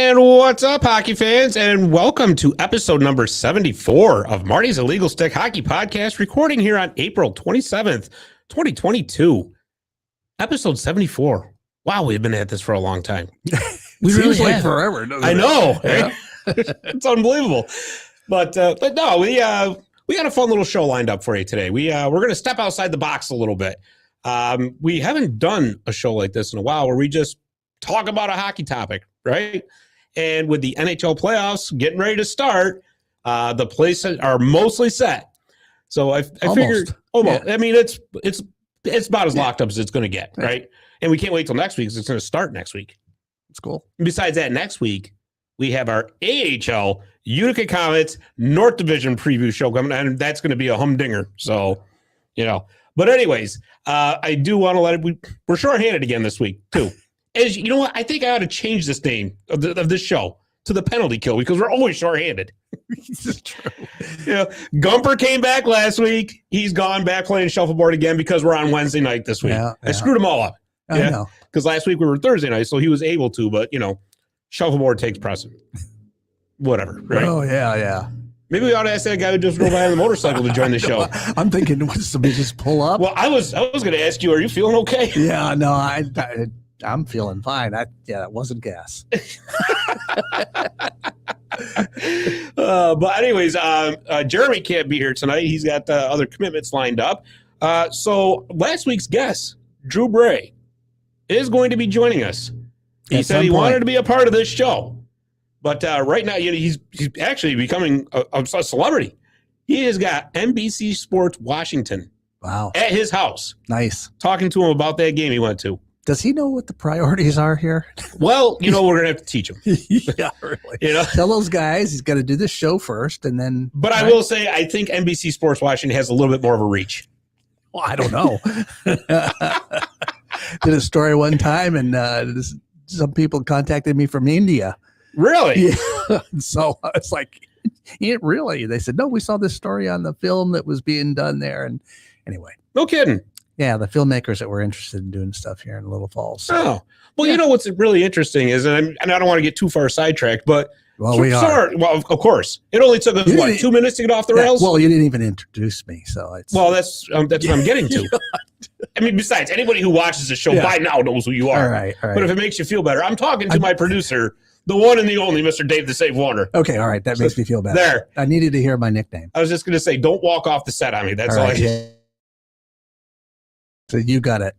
And what's up, hockey fans? And welcome to episode number 74 of Marty's Illegal Stick Hockey Podcast, recording here on April 27th, 2022. Episode 74. Wow, we've been at this for a long time. We really like forever. I know. Right? It's unbelievable. But no, we got a fun little show lined up for you today. We're going to step outside the box a little bit. We haven't done a show like this in a while where we just talk about a hockey topic, right? And with the NHL playoffs getting ready to start, the places are mostly set. So I figured almost. Yeah. I mean, it's about as locked up as it's going to get, right? And we can't wait till next week because it's going to start next week. It's cool. And besides that, next week we have our AHL Utica Comets North Division preview show coming, and that's going to be a humdinger. So, you know. But anyways, I do want to let it. We're shorthanded again this week too. As you know what, I think I ought to change this name of this show to the penalty kill because we're always shorthanded. This is true. Yeah, Gumper came back last week. He's gone back playing shuffleboard again because we're on Wednesday night this week. I screwed them all up. I know. Because last week we were Thursday night, so he was able to, but, you know, shuffleboard takes precedent. Whatever, right? Oh, yeah. Maybe we ought to ask that guy who just rode by on the motorcycle to join the show. I'm thinking, would somebody just pull up? Well, I was going to ask you, are you feeling okay? Yeah, no, I'm feeling fine. That wasn't gas. But anyways, Jeremy can't be here tonight. He's got other commitments lined up. So last week's guest, Drew Bray, is going to be joining us. He said he wanted to be a part of this show. But right now, he's actually becoming a celebrity. He has got NBC Sports Washington at his house. Nice. Talking to him about that game he went to. Does he know what the priorities are here? Well, we're going to have to teach him. Yeah, really. Tell those guys he's got to do this show first and then. But I will say, I think NBC Sports Washington has a little bit more of a reach. Well, I don't know. Did a story one time and some people contacted me from India. Really? Yeah. So I was like, really? They said, no, we saw this story on the film that was being done there. And anyway. No kidding. Yeah, the filmmakers that were interested in doing stuff here in Little Falls. So. Oh, well, you know what's really interesting is, and I don't want to get too far sidetracked, but we are. Well, of course, it only took us 2 minutes to get off the rails. Well, you didn't even introduce me, so it's. Well, that's what I'm getting to. I mean, besides, anybody who watches the show by now knows who you are. All right. But if it makes you feel better, I'm talking to my producer, the one and the only Mr. Dave the Save Warner. Okay, all right, that makes me feel better. There, I needed to hear my nickname. I was just going to say, don't walk off the set on me. That's all I need. So you got it.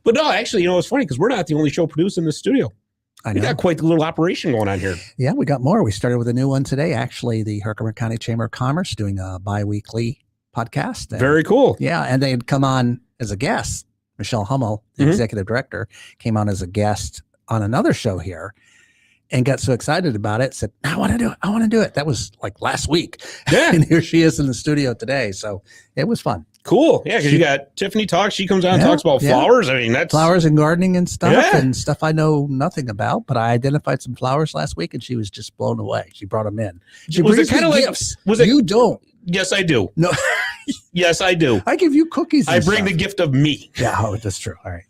But no, actually, it's funny because we're not the only show produced in the studio. I know. We got quite the little operation going on here. Yeah, we got more. We started with a new one today. Actually, the Herkimer County Chamber of Commerce doing a bi-weekly podcast. Very cool. Yeah, and they had come on as a guest. Michelle Hummel, the executive director, came on as a guest on another show here and got so excited about it, said, I want to do it. I want to do it. That was like last week. Yeah. And here she is in the studio today. So it was fun. Cool. Yeah, because you got Tiffany talks. She comes out and talks about flowers. I mean, that's flowers and gardening and stuff and stuff I know nothing about. But I identified some flowers last week, and she was just blown away. She brought them in. She brings me gifts. You don't. Yes, I do. No. Yes, I do. I give you cookies. I bring the gift of me. Yeah, that's true. All right.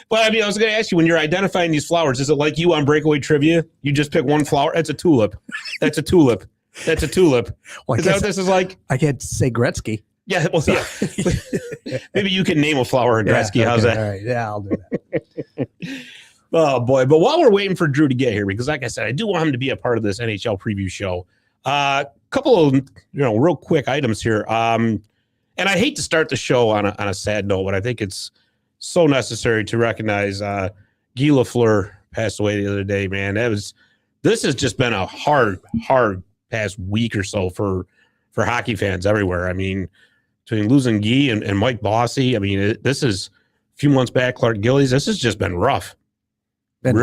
But I mean, I was going to ask you, when you're identifying these flowers, is it like you on Breakaway trivia? You just pick one flower. That's a tulip. That's a tulip. That's a tulip. Well, is that what this is like? I can't say Gretzky. Yeah, well, yeah. Maybe you can name a flower in Gretzky. Okay, how's that? All right, yeah, I'll do that. Oh, boy. But while we're waiting for Drew to get here, because like I said, I do want him to be a part of this NHL preview show. A couple of, real quick items here. And I hate to start the show on a sad note, but I think it's so necessary to recognize Guy Lafleur passed away the other day, man. This has just been a hard past week or so for hockey fans everywhere. I mean, between losing Guy and Mike Bossy, I mean, this is a few months back, Clark Gillies. This has just been rough. Been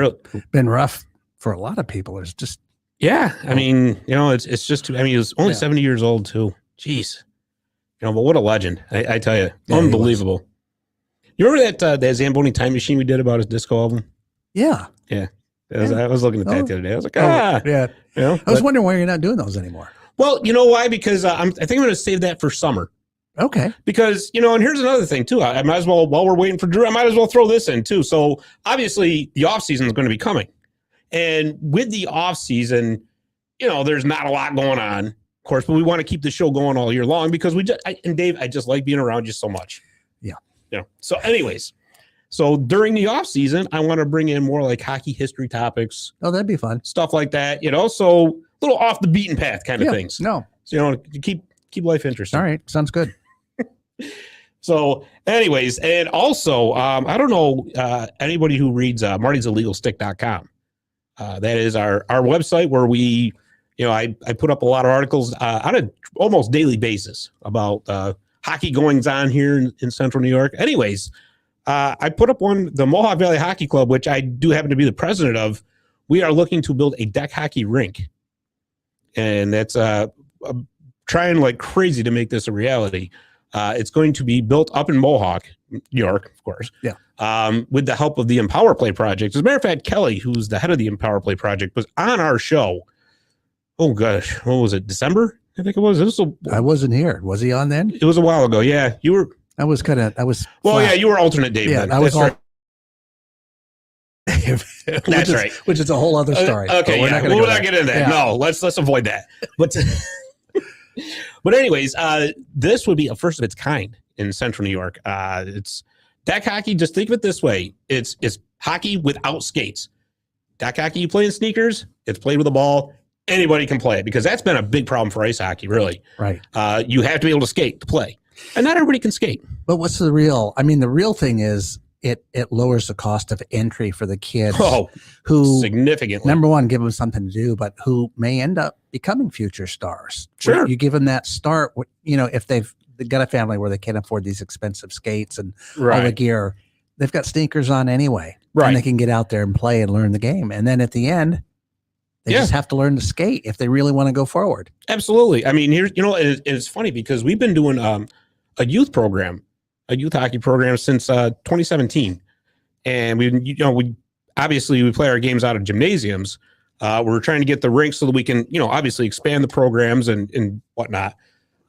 rough for a lot of people. It's just. Yeah. I mean, it's just, I mean, he was only 70 years old too. Jeez. But what a legend. I tell you, unbelievable. You remember that Zamboni time machine we did about his disco album? Yeah. Yeah. I was looking at that the other day. I was like, yeah. I was wondering why you're not doing those anymore. Well, you know why? Because I think I'm going to save that for summer. Okay. Because, and here's another thing too. I might as well, while we're waiting for Drew, I might as well throw this in too. So obviously the off season is going to be coming. And with the off season, there's not a lot going on, of course, but we want to keep the show going all year long because and Dave, I just like being around you so much. Yeah. So anyways, so during the off season, I want to bring in more like hockey history topics. Oh, that'd be fun. Stuff like that, so a little off the beaten path kind of things. No. So, to keep life interesting. All right. Sounds good. So anyways, and also, I don't know anybody who reads martysillegalstick.com. That is our website where we, I put up a lot of articles on an almost daily basis about hockey goings on here in Central New York. Anyways, I put up the Mohawk Valley Hockey Club, which I do happen to be the president of. We are looking to build a deck hockey rink. And that's trying like crazy to make this a reality. It's going to be built up in Mohawk, New York, of course. Yeah. With the help of the EMPowerPlay Project. As a matter of fact, Kelly, who's the head of the EMPowerPlay Project, was on our show. Oh gosh, what was it? December? I think it was. I wasn't here. Was he on then? It was a while ago. Yeah, you were. I was. Well, yeah, you were alternate Dave. Yeah, then. I was. That's right. That's right. Which is a whole other story. Okay, we're not get into that. Yeah. No, let's avoid that. But anyways, this would be a first of its kind in Central New York. It's deck hockey. Just think of it this way: it's hockey without skates. Deck hockey, you play in sneakers. It's played with a ball. Anybody can play it because that's been a big problem for ice hockey. Really, right? You have to be able to skate to play, and not everybody can skate. But what's the real? I mean, the real thing is it lowers the cost of entry for the kids who significantly. Number one, give them something to do, but who may end up becoming future stars. Sure, you give them that start. If they've got a family where they can't afford these expensive skates and all the gear, they've got sneakers on anyway, and they can get out there and play and learn the game. And then at the end, they just have to learn to skate if they really want to go forward. Absolutely. I mean, here's it's funny because we've been doing a youth hockey program since 2017, and we obviously play our games out of gymnasiums. We're trying to get the rinks so that we can obviously expand the programs and whatnot.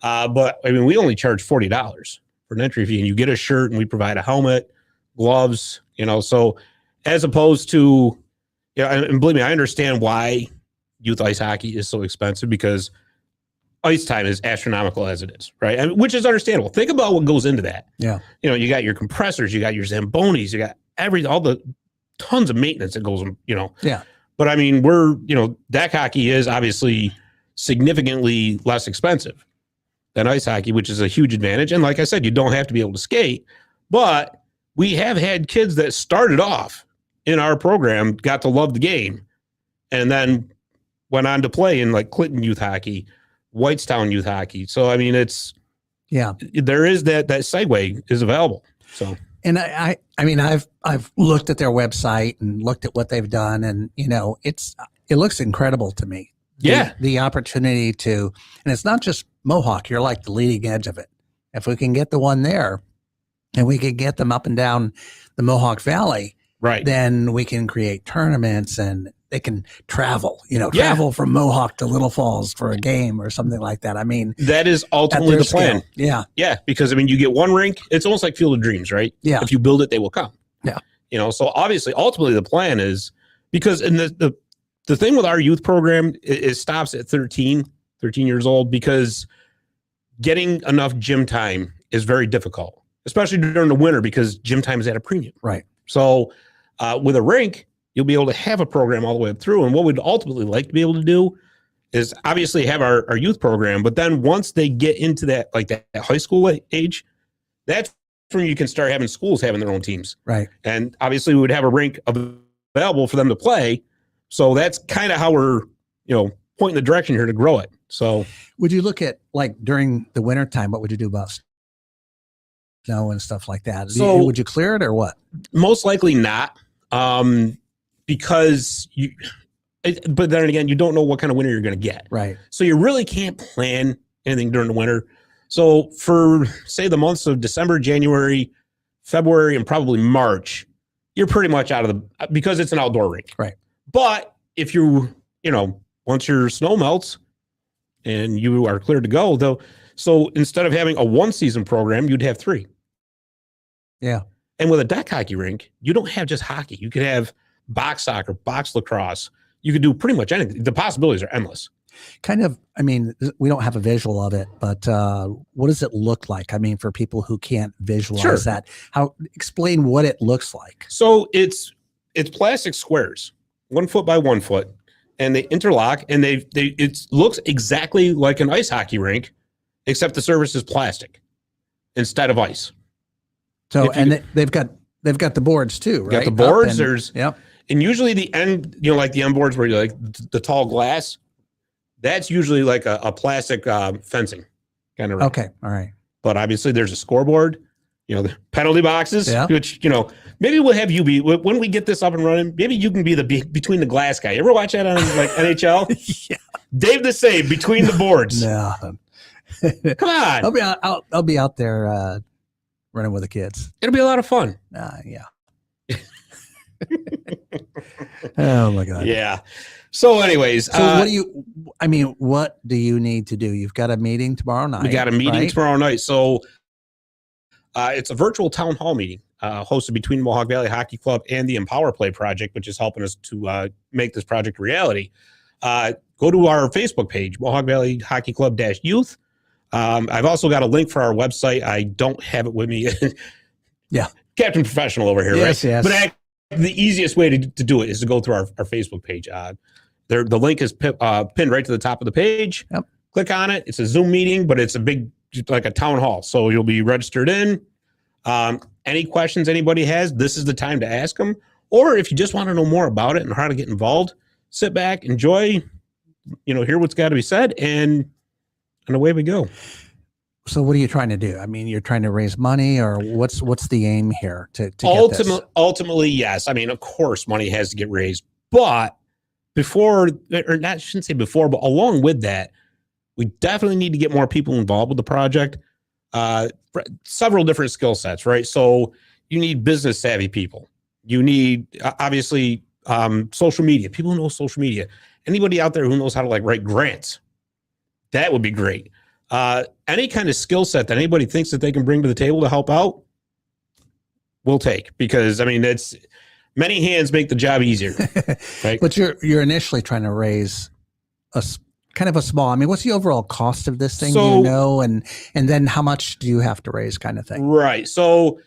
But I mean, we only charge $40 for an entry fee, and you get a shirt, and we provide a helmet, gloves. So as opposed to and believe me, I understand why youth ice hockey is so expensive because ice time is astronomical as it is, right? Which is understandable. Think about what goes into that. Yeah. You got your compressors, you got your Zambonis, you got all the tons of maintenance that goes, Yeah. But I mean, deck hockey is obviously significantly less expensive than ice hockey, which is a huge advantage. And like I said, you don't have to be able to skate, but we have had kids that started off in our program, got to love the game, and then went on to play in like Clinton youth hockey, Whitestown youth hockey. So, I mean, there is that segue is available. So, and I mean, I've looked at their website and looked at what they've done, and it looks incredible to me. The opportunity to, and it's not just Mohawk, you're like the leading edge of it. If we can get the one there and we can get them up and down the Mohawk Valley, then we can create tournaments and they can travel, travel from Mohawk to Little Falls for a game or something like that. I mean, that is ultimately the plan. Yeah. Yeah. Because I mean, you get one rink, it's almost like Field of Dreams, right? Yeah. If you build it, they will come. Yeah. So obviously, ultimately the plan is because in the thing with our youth program, it stops at 13 years old because getting enough gym time is very difficult, especially during the winter because gym time is at a premium. Right. So with a rink, you'll be able to have a program all the way up through. And what we'd ultimately like to be able to do is obviously have our youth program. But then once they get into that high school age, that's when you can start having schools having their own teams. Right. And obviously we would have a rink available for them to play. So that's kind of how we're, pointing the direction here to grow it. So would you look at during the winter time, what would you do about snow and stuff like that? So would you clear it or what? Most likely not. Because but then again, you don't know what kind of winter you're going to get. Right. So you really can't plan anything during the winter. So for say the months of December, January, February, and probably March, you're pretty much out of because it's an outdoor rink. Right. But if once your snow melts and you are cleared to go though, so instead of having a 1-season program, you'd have 3. Yeah. And with a deck hockey rink, you don't have just hockey. You could have box soccer, box lacrosse. You could do pretty much anything. The possibilities are endless. Kind of, I mean, we don't have a visual of it, but what does it look like? I mean, for people who can't visualize that, explain what it looks like. So it's plastic squares, 1 foot by 1 foot, and they interlock, and it looks exactly like an ice hockey rink, except the surface is plastic instead of ice. So, they've got the boards too, right? Got the boards. Yep. And usually the end, like the end boards where you like the tall glass, that's usually like a plastic fencing kind of rink. Okay. All right. But obviously there's a scoreboard, the penalty boxes, which, maybe we'll have you be, when we get this up and running, maybe you can be the between the glass guy. You ever watch that on like NHL? Yeah. Dave the Save between the boards. No. Come on. I'll be out there running with the kids. It'll be a lot of fun. Yeah. Oh my God. Yeah. So anyways, what do you need to do? You've got a meeting tomorrow night. We got a meeting tomorrow night. So it's a virtual town hall meeting hosted between Mohawk Valley Hockey Club and the EMPowerPlay Project, which is helping us to make this project a reality. Go to our Facebook page, Mohawk Valley Hockey Club -youth. I've also got a link for our website. I don't have it with me. Yeah. Captain Professional over here, yes, right? Yes. But the easiest way to do it is to go through our Facebook page. The link is pinned right to the top of the page. Yep. Click on it. It's a Zoom meeting, but it's a big, like a town hall. So you'll be registered in. Any questions anybody has, this is the time to ask them. Or if you just want to know more about it and how to get involved, sit back, enjoy, hear what's got to be said, and away we go. So what are you trying to do? I mean, you're trying to raise money, or what's the aim here to ultimately, yes. I mean, of course, money has to get raised, but I shouldn't say before, but along with that, we definitely need to get more people involved with the project. Several different skill sets, right? So you need business savvy people. You need obviously social media. People who know social media. Anybody out there who knows how to write grants, that would be great. Any kind of skill set that anybody thinks that they can bring to the table to help out, we'll take, because I mean, it's many hands make the job easier. Right? But you're initially trying to raise a kind of a small, I mean, what's the overall cost of this thing? So, and then how much do you have to raise, kind of thing? Right. So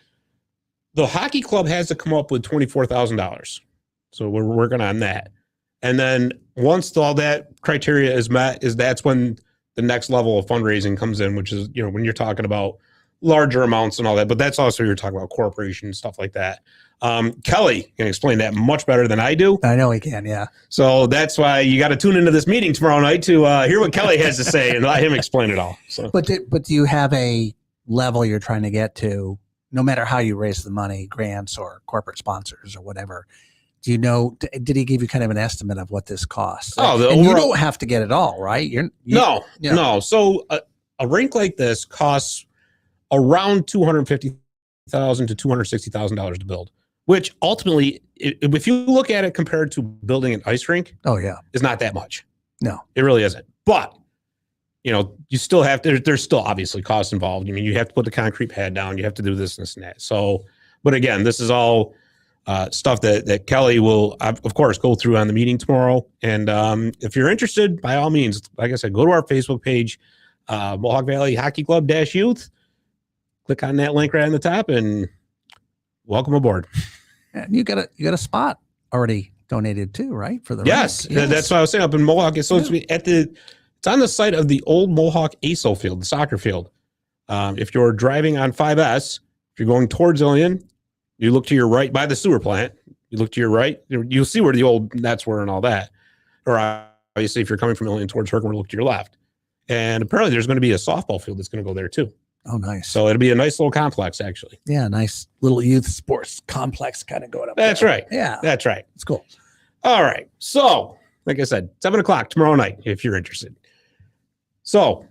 the hockey club has to come up with $24,000. So we're working on that. And then once all that criteria is met, that's when the next level of fundraising comes in, which is, when you're talking about larger amounts and all that, but that's also, you're talking about corporations, stuff like that. Kelly can explain that much better than I do. I know he can. Yeah. So that's why you got to tune into this meeting tomorrow night to hear what Kelly has to say and let him explain it all. So, but do you have a level you're trying to get to, no matter how you raise the money, grants or corporate sponsors or whatever? Do you know, did he give you kind of an estimate of what this costs? And you don't have to get it all, right? No. So a rink like this costs around $250,000 to $260,000 to build, which ultimately, if you look at it compared to building an ice rink, is not that much. No, it really isn't. But you still have to. There's still obviously costs involved. I mean, you have to put the concrete pad down. You have to do this and that. So, but again, this is all stuff that Kelly will, of course, go through on the meeting tomorrow. And if you're interested, by all means, like I said, go to our Facebook page, Mohawk Valley Hockey Club -youth. Click on that link right on the top and welcome aboard. And you got a spot already donated too, right? For the yes, rink. Yes. That's what I was saying up in Mohawk. So it's on the site of the old Mohawk ASO field, the soccer field. If you're driving on 5S, if you're going towards Ilion, you look to your right by the sewer plant. You look to your right, you'll see where the old nets were and all that. Or obviously, if you're coming from Ilion towards Herkimer, look to your left. And apparently, there's going to be a softball field that's going to go there too. Oh, nice. So it'll be a nice little complex, actually. Yeah, nice little youth sports complex kind of going up. That's there. right. Yeah, that's right. It's cool. All right. So, like I said, 7:00 tomorrow night, if you're interested. So,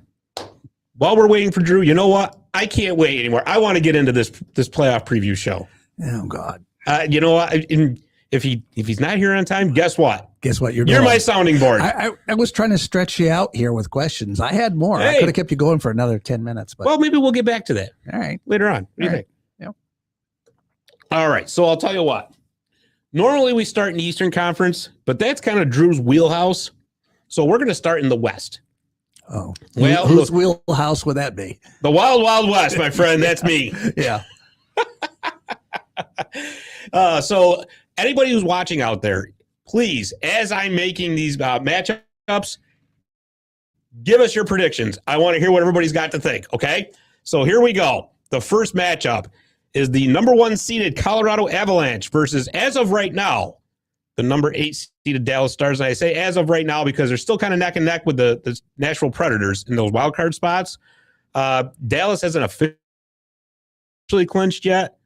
while we're waiting for Drew, you know what? I can't wait anymore. I want to get into this playoff preview show. Oh God. You know what? If he's not here on time, guess what? Guess what? You're my sounding board. I was trying to stretch you out here with questions. I had more. Hey. I could have kept you going for another 10 minutes. But well, maybe we'll get back to that. All right. Later on. What do you think? Yep. All right. So I'll tell you what. Normally we start in the Eastern Conference, but that's kind of Drew's wheelhouse. So we're going to start in the West. Oh, well, whose wheelhouse would that be? The Wild Wild West, my friend. That's me. Yeah. So anybody who's watching out there, please, as I'm making these matchups, give us your predictions. I want to hear what everybody's got to think, okay? So here we go. The first matchup is the number 1 seeded Colorado Avalanche versus, as of right now, the number 8 seeded Dallas Stars. And I say as of right now because they're still kind of neck and neck with the Nashville Predators in those wild card spots. Dallas hasn't officially clinched yet,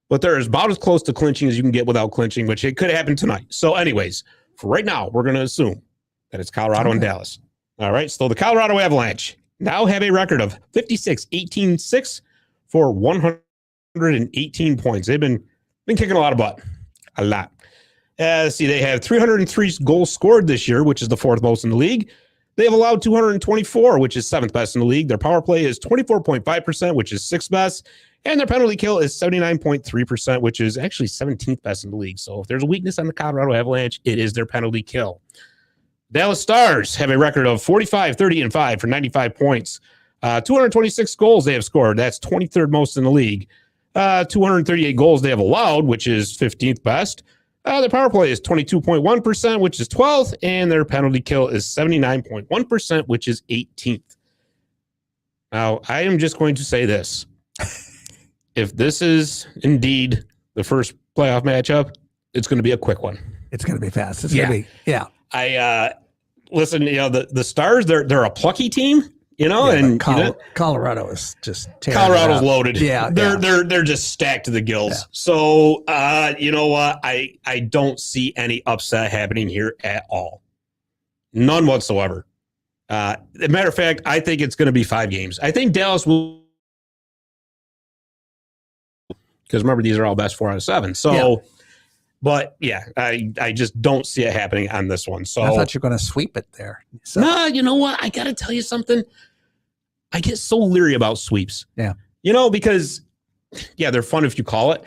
but they're about as close to clinching as you can get without clinching, which it could happen tonight. So anyways, for right now, we're going to assume that it's Colorado and Dallas. All right, so the Colorado Avalanche now have a record of 56-18-6 for 118 points. They've been kicking a lot of butt. A lot. Let's see, they have 303 goals scored this year, which is the 4th most in the league. They have allowed 224, which is 7th best in the league. Their power play is 24.5%, which is 6th best. And their penalty kill is 79.3%, which is actually 17th best in the league. So if there's a weakness on the Colorado Avalanche, it is their penalty kill. Dallas Stars have a record of 45-30-5 for 95 points. 226 goals they have scored. That's 23rd most in the league. 238 goals they have allowed, which is 15th best. Their power play is 22.1%, which is 12th, and their penalty kill is 79.1%, which is 18th. Now, I am just going to say this. If this is indeed the first playoff matchup, it's going to be a quick one. It's going to be fast. It's going to be, yeah. Listen, the Stars, they're a plucky team, and Colorado is just Colorado's loaded. Yeah, they're just stacked to the gills. Yeah. So you know what? I don't see any upset happening here at all. None whatsoever. As a matter of fact, I think it's going to be 5 games. I think Dallas will, because remember, these are all best 4 out of 7. So. Yeah. But, yeah, I just don't see it happening on this one. So I thought you were going to sweep it there. So. No, you know what? I got to tell you something. I get so leery about sweeps. Yeah. Because, yeah, they're fun if you call it.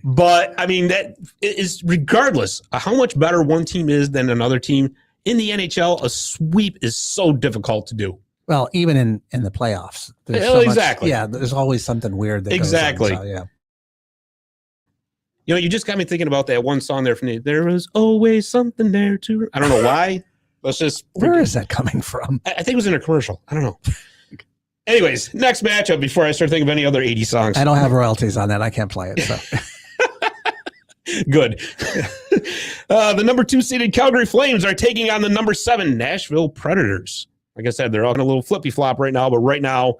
But, I mean, that is regardless of how much better one team is than another team. In the NHL, a sweep is so difficult to do. Well, even in the playoffs. Exactly. There's always something weird that exactly. goes on. So, yeah. You just got me thinking about that one song there from There Was Always Something There Too. I don't know why. Where is that coming from? I think it was in a commercial. I don't know. Anyways, next matchup before I start thinking of any other 80 songs. I don't have royalties on that. I can't play it. So. Good. The number 2 seeded Calgary Flames are taking on the number 7 Nashville Predators. Like I said, they're all in a little flippy flop right now, but right now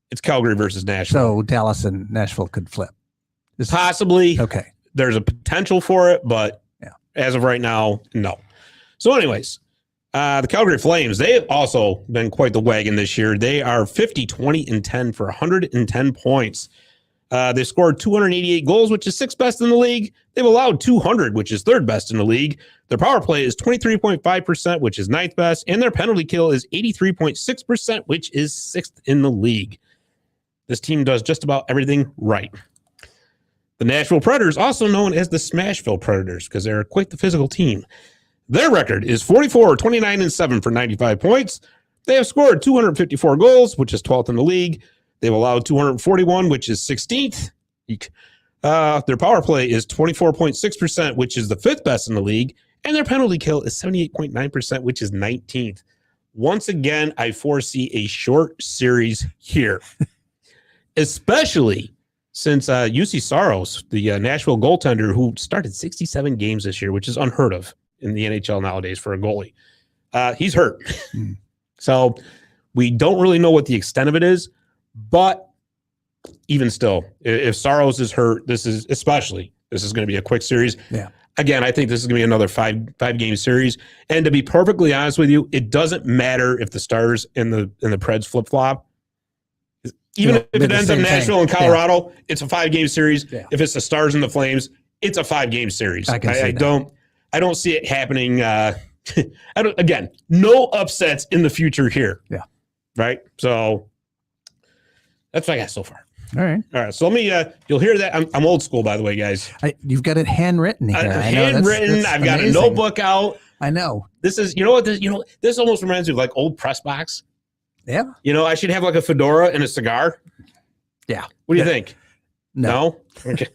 it's Calgary versus Nashville. So Dallas and Nashville could flip. Possibly. Okay. There's a potential for it, but as of right now, no. So anyways, the Calgary Flames, they've also been quite the wagon this year. They are 50-20-10 for 110 points. They've scored 288 goals, which is 6th best in the league. They've allowed 200, which is 3rd best in the league. Their power play is 23.5%, which is 9th best. And their penalty kill is 83.6%, which is 6th in the league. This team does just about everything right. The Nashville Predators, also known as the Smashville Predators, because they're quite the physical team. Their record is 44-29-7 for 95 points. They have scored 254 goals, which is 12th in the league. They've allowed 241, which is 16th. Their power play is 24.6%, which is the 5th best in the league. And their penalty kill is 78.9%, which is 19th. Once again, I foresee a short series here, especially since UC Saros, the Nashville goaltender, who started 67 games this year, which is unheard of in the NHL nowadays for a goalie. He's hurt. So we don't really know what the extent of it is, but even still, if Saros is hurt, this is going to be a quick series. Yeah. Again, I think this is going to be another five game series. And to be perfectly honest with you, it doesn't matter if the Stars and the Preds flip flop. Even if it ends up Nashville and Colorado, it's a 5-game series. Yeah. If it's the Stars and the Flames, it's a 5-game series. I don't see it happening. Again, no upsets in the future here. Yeah. Right. So that's what I got so far. All right. All right. So let me, you'll hear that. I'm old school, by the way, guys. You've got it handwritten here. Handwritten. I've got a notebook out. I know. This is, you know what, this almost reminds me of like old press box. Yeah. I should have like a fedora and a cigar. Yeah. What do you think? No? Okay.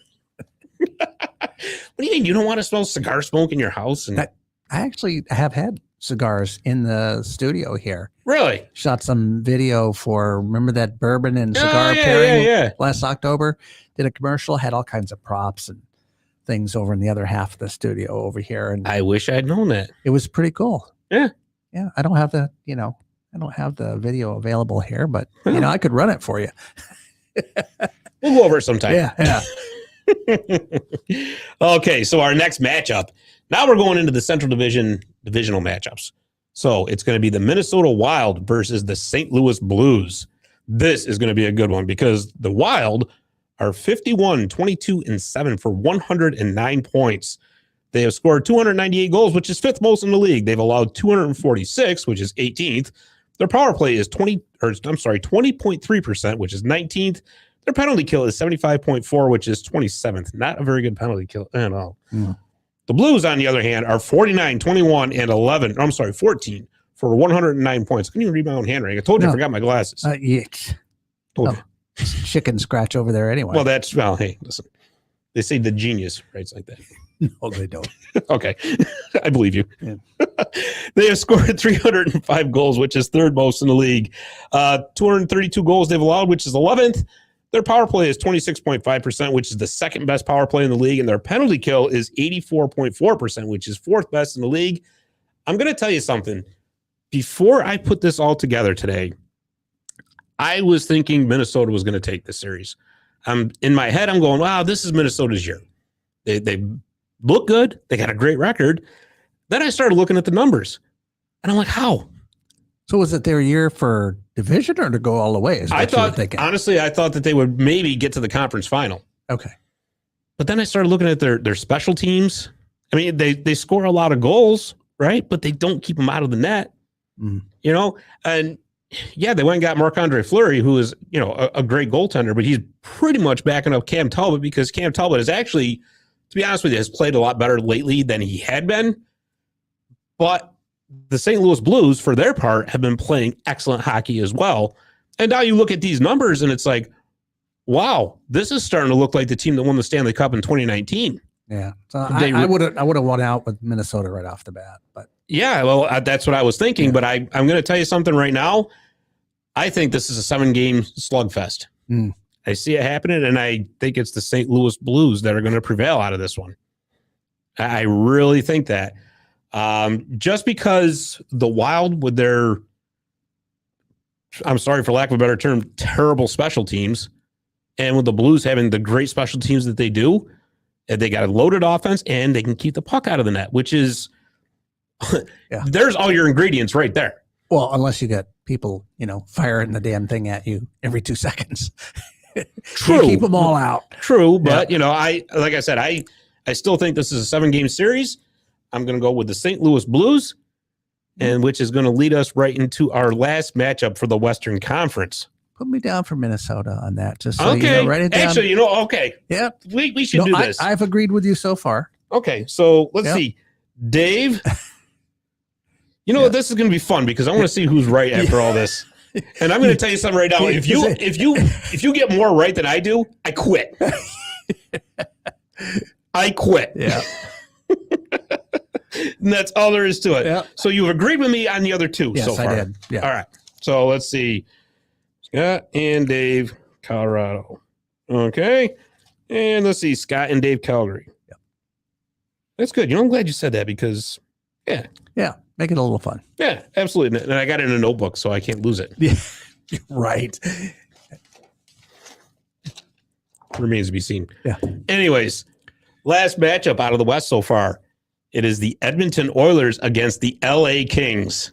What do you mean? You don't want to smell cigar smoke in your house? And I actually have had cigars in the studio here. Really? Shot some video for, remember that bourbon and cigar pairing last October? Did a commercial, had all kinds of props and things over in the other half of the studio over here. And I wish I'd known that. It was pretty cool. Yeah. Yeah. I don't have the video available here, but I could run it for you. We'll go over it sometime. Yeah. Okay, so our next matchup. Now we're going into the Central Division divisional matchups. So it's going to be the Minnesota Wild versus the St. Louis Blues. This is going to be a good one because the Wild are 51, 22, and 7 for 109 points. They have scored 298 goals, which is fifth most in the league. They've allowed 246, which is 18th. Their power play is 20.3%, which is 19th. Their penalty kill is 75.4, which is 27th. Not a very good penalty kill at all. Mm. The Blues, on the other hand, are 49, 21, and 14 for 109 points. I couldn't even read my own handwriting. I told you I forgot my glasses. Told you. Chicken scratch over there anyway. Well, hey, listen. They say the genius writes like that. No, they don't. Okay. I believe you. Yeah. They have scored 305 goals, which is third most in the league. 232 goals they've allowed, which is 11th. Their power play is 26.5%, which is the second best power play in the league. And their penalty kill is 84.4%, which is fourth best in the league. I'm going to tell you something. Before I put this all together today, I was thinking Minnesota was going to take this series. In my head, I'm going, wow, this is Minnesota's year. They look good. They got a great record. Then I started looking at the numbers. And I'm like, how? So was it their year for division or to go all the way? Honestly, I thought that they would maybe get to the conference final. Okay. But then I started looking at their special teams. I mean, they score a lot of goals, right? But they don't keep them out of the net, and yeah, they went and got Marc-Andre Fleury, who is, a great goaltender, but he's pretty much backing up Cam Talbot because Cam Talbot is actually, to be honest with you, has played a lot better lately than he had been. But the St. Louis Blues, for their part, have been playing excellent hockey as well. And now you look at these numbers and it's like, wow, this is starting to look like the team that won the Stanley Cup in 2019. Yeah. So I would have won out with Minnesota right off the bat. But yeah, well, that's what I was thinking. Yeah. But I'm going to tell you something right now. I think this is a 7-game slugfest. Mm. I see it happening, and I think it's the St. Louis Blues that are going to prevail out of this one. I really think that. Just because the Wild, with their, I'm sorry for lack of a better term, terrible special teams, and with the Blues having the great special teams that they do, they got a loaded offense, and they can keep the puck out of the net, which is, there's all your ingredients right there. Well, unless you got people, firing the damn thing at you every 2 seconds. True. Keep them all out. True, but, like I said, I still think this is a 7-game series. I'm going to go with the St. Louis Blues, and which is going to lead us right into our last matchup for the Western Conference. Put me down for Minnesota on that. Just so okay. Write it down. Actually, okay. Yeah. We should do this. I've agreed with you so far. Okay, so let's see. Dave, this is going to be fun because I want to see who's right after all this. And I'm going to tell you something right now. If you get more right than I do, I quit. I quit. Yeah. And that's all there is to it. Yeah. So you've agreed with me on the other two so far. I did. Yeah. All right. So let's see. Scott and Dave, Colorado. Okay. And let's see. Scott and Dave, Calgary. Yeah. That's good. I'm glad you said that because, Yeah. Make it a little fun. Yeah, absolutely. And I got it in a notebook, so I can't lose it. Yeah. Right. Remains to be seen. Yeah. Anyways, last matchup out of the West so far. It is the Edmonton Oilers against the LA Kings.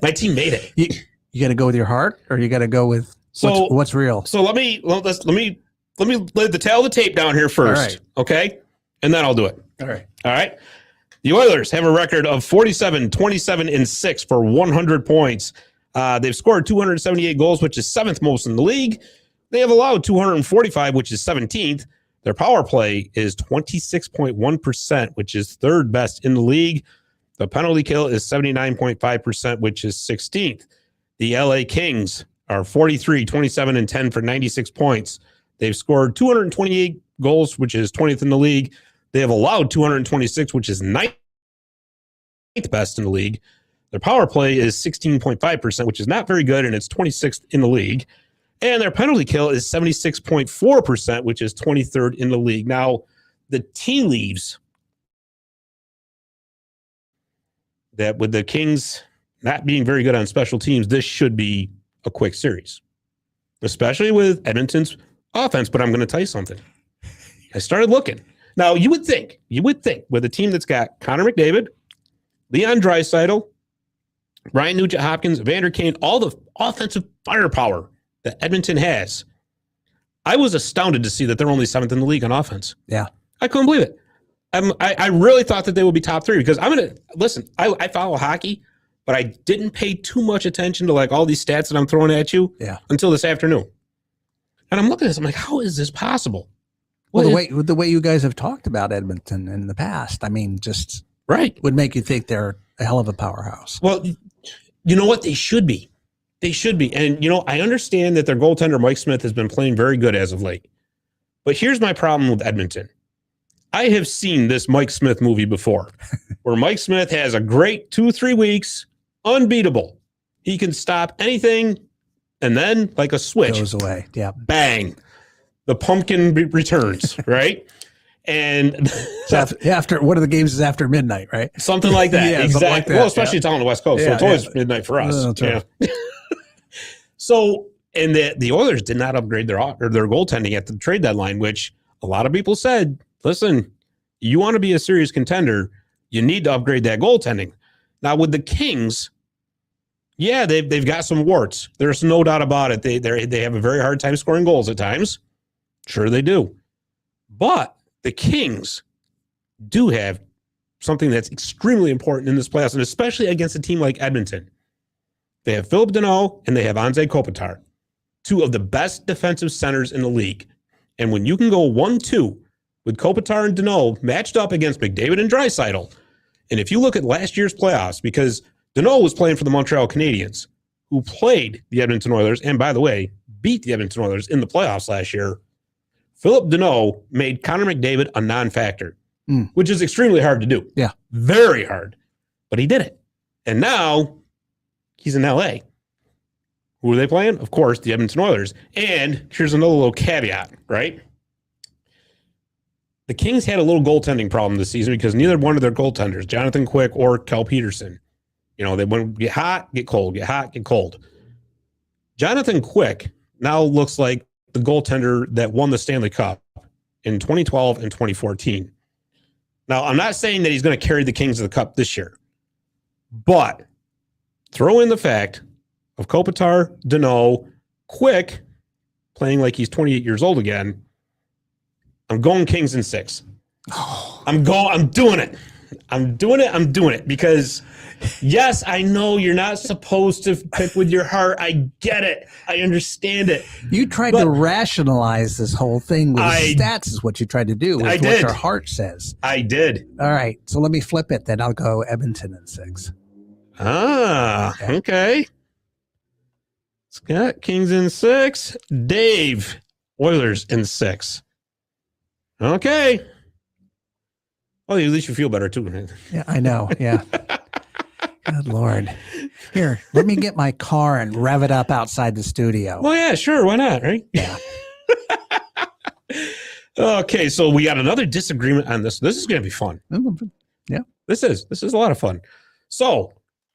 My team made it. You got to go with your heart, or you got to go with what's real? So let me lay the tail of the tape down here first, right. Okay? And then I'll do it. All right. The Oilers have a record of 47, 27, and 6 for 100 points. They've scored 278 goals, which is 7th most in the league. They have allowed 245, which is 17th. Their power play is 26.1%, which is third best in the league. The penalty kill is 79.5%, which is 16th. The LA Kings are 43, 27, and 10 for 96 points. They've scored 228 goals, which is 20th in the league. They have allowed 226, which is 9th best in the league. Their power play is 16.5%, which is not very good, and it's 26th in the league. And their penalty kill is 76.4%, which is 23rd in the league. Now, the tea leaves that with the Kings not being very good on special teams, this should be a quick series, especially with Edmonton's offense. But I'm going to tell you something. I started looking. Now, you would think with a team that's got Connor McDavid, Leon Draisaitl, Ryan Nugent-Hopkins, Evander Kane, all the offensive firepower that Edmonton has, I was astounded to see that they're only 7th in the league on offense. Yeah. I couldn't believe it. I really thought that they would be top 3 because I follow hockey, but I didn't pay too much attention to like all these stats that I'm throwing at you until this afternoon. And I'm looking at this, I'm like, how is this possible? Well, the way you guys have talked about Edmonton in the past, I mean, just would make you think they're a hell of a powerhouse. Well, you know what? They should be. They should be. And, I understand that their goaltender, Mike Smith, has been playing very good as of late. But here's my problem with Edmonton. I have seen this Mike Smith movie before, where Mike Smith has a great 2-3 weeks, unbeatable. He can stop anything, and then, like a switch, goes away. Yeah. Bang. The pumpkin returns, right? And after one of the games is after midnight, right? Something like that. Yeah, exactly. like that, well, especially it's on the West Coast, so it's always midnight for us. So, and the Oilers did not upgrade their goaltending at the trade deadline, which a lot of people said, listen, you want to be a serious contender, you need to upgrade that goaltending. Now, with the Kings, they've got some warts. There's no doubt about it. They have a very hard time scoring goals at times. Sure, they do. But the Kings do have something that's extremely important in this playoffs, and especially against a team like Edmonton. They have Philip Deneau and they have Anze Kopitar, 2 of the best defensive centers in the league. And when you can go 1-2 with Kopitar and Deneau matched up against McDavid and Draisaitl, and if you look at last year's playoffs, because Deneau was playing for the Montreal Canadiens, who played the Edmonton Oilers, and by the way, beat the Edmonton Oilers in the playoffs last year, Philip Deneau made Connor McDavid a non-factor, which is extremely hard to do. Yeah. Very hard. But he did it. And now he's in LA. Who are they playing? Of course, the Edmonton Oilers. And here's another little caveat, right? The Kings had a little goaltending problem this season because neither one of their goaltenders, Jonathan Quick or Kel Peterson, they went get hot, get cold, get hot, get cold. Jonathan Quick now looks like the goaltender that won the Stanley Cup in 2012 and 2014. Now, I'm not saying that he's going to carry the Kings to the Cup this year, but throw in the fact of Kopitar, Deneau, Quick playing like he's 28 years old again. I'm going Kings in 6. I'm doing it. I'm doing it because, yes, I know you're not supposed to pick with your heart. I get it. I understand it. You tried to rationalize this whole thing with stats is what you tried to do. What your heart says. I did. All right. So let me flip it. Then I'll go Edmonton in 6. Okay. Scott, Kings in 6. Dave, Oilers in 6. Okay. Well, at least you feel better, too. Yeah, I know. Yeah. Good Lord. Here, let me get my car and rev it up outside the studio. Well, yeah, sure. Why not, right? Yeah. Okay, so we got another disagreement on this. This is going to be fun. Yeah. This is a lot of fun. So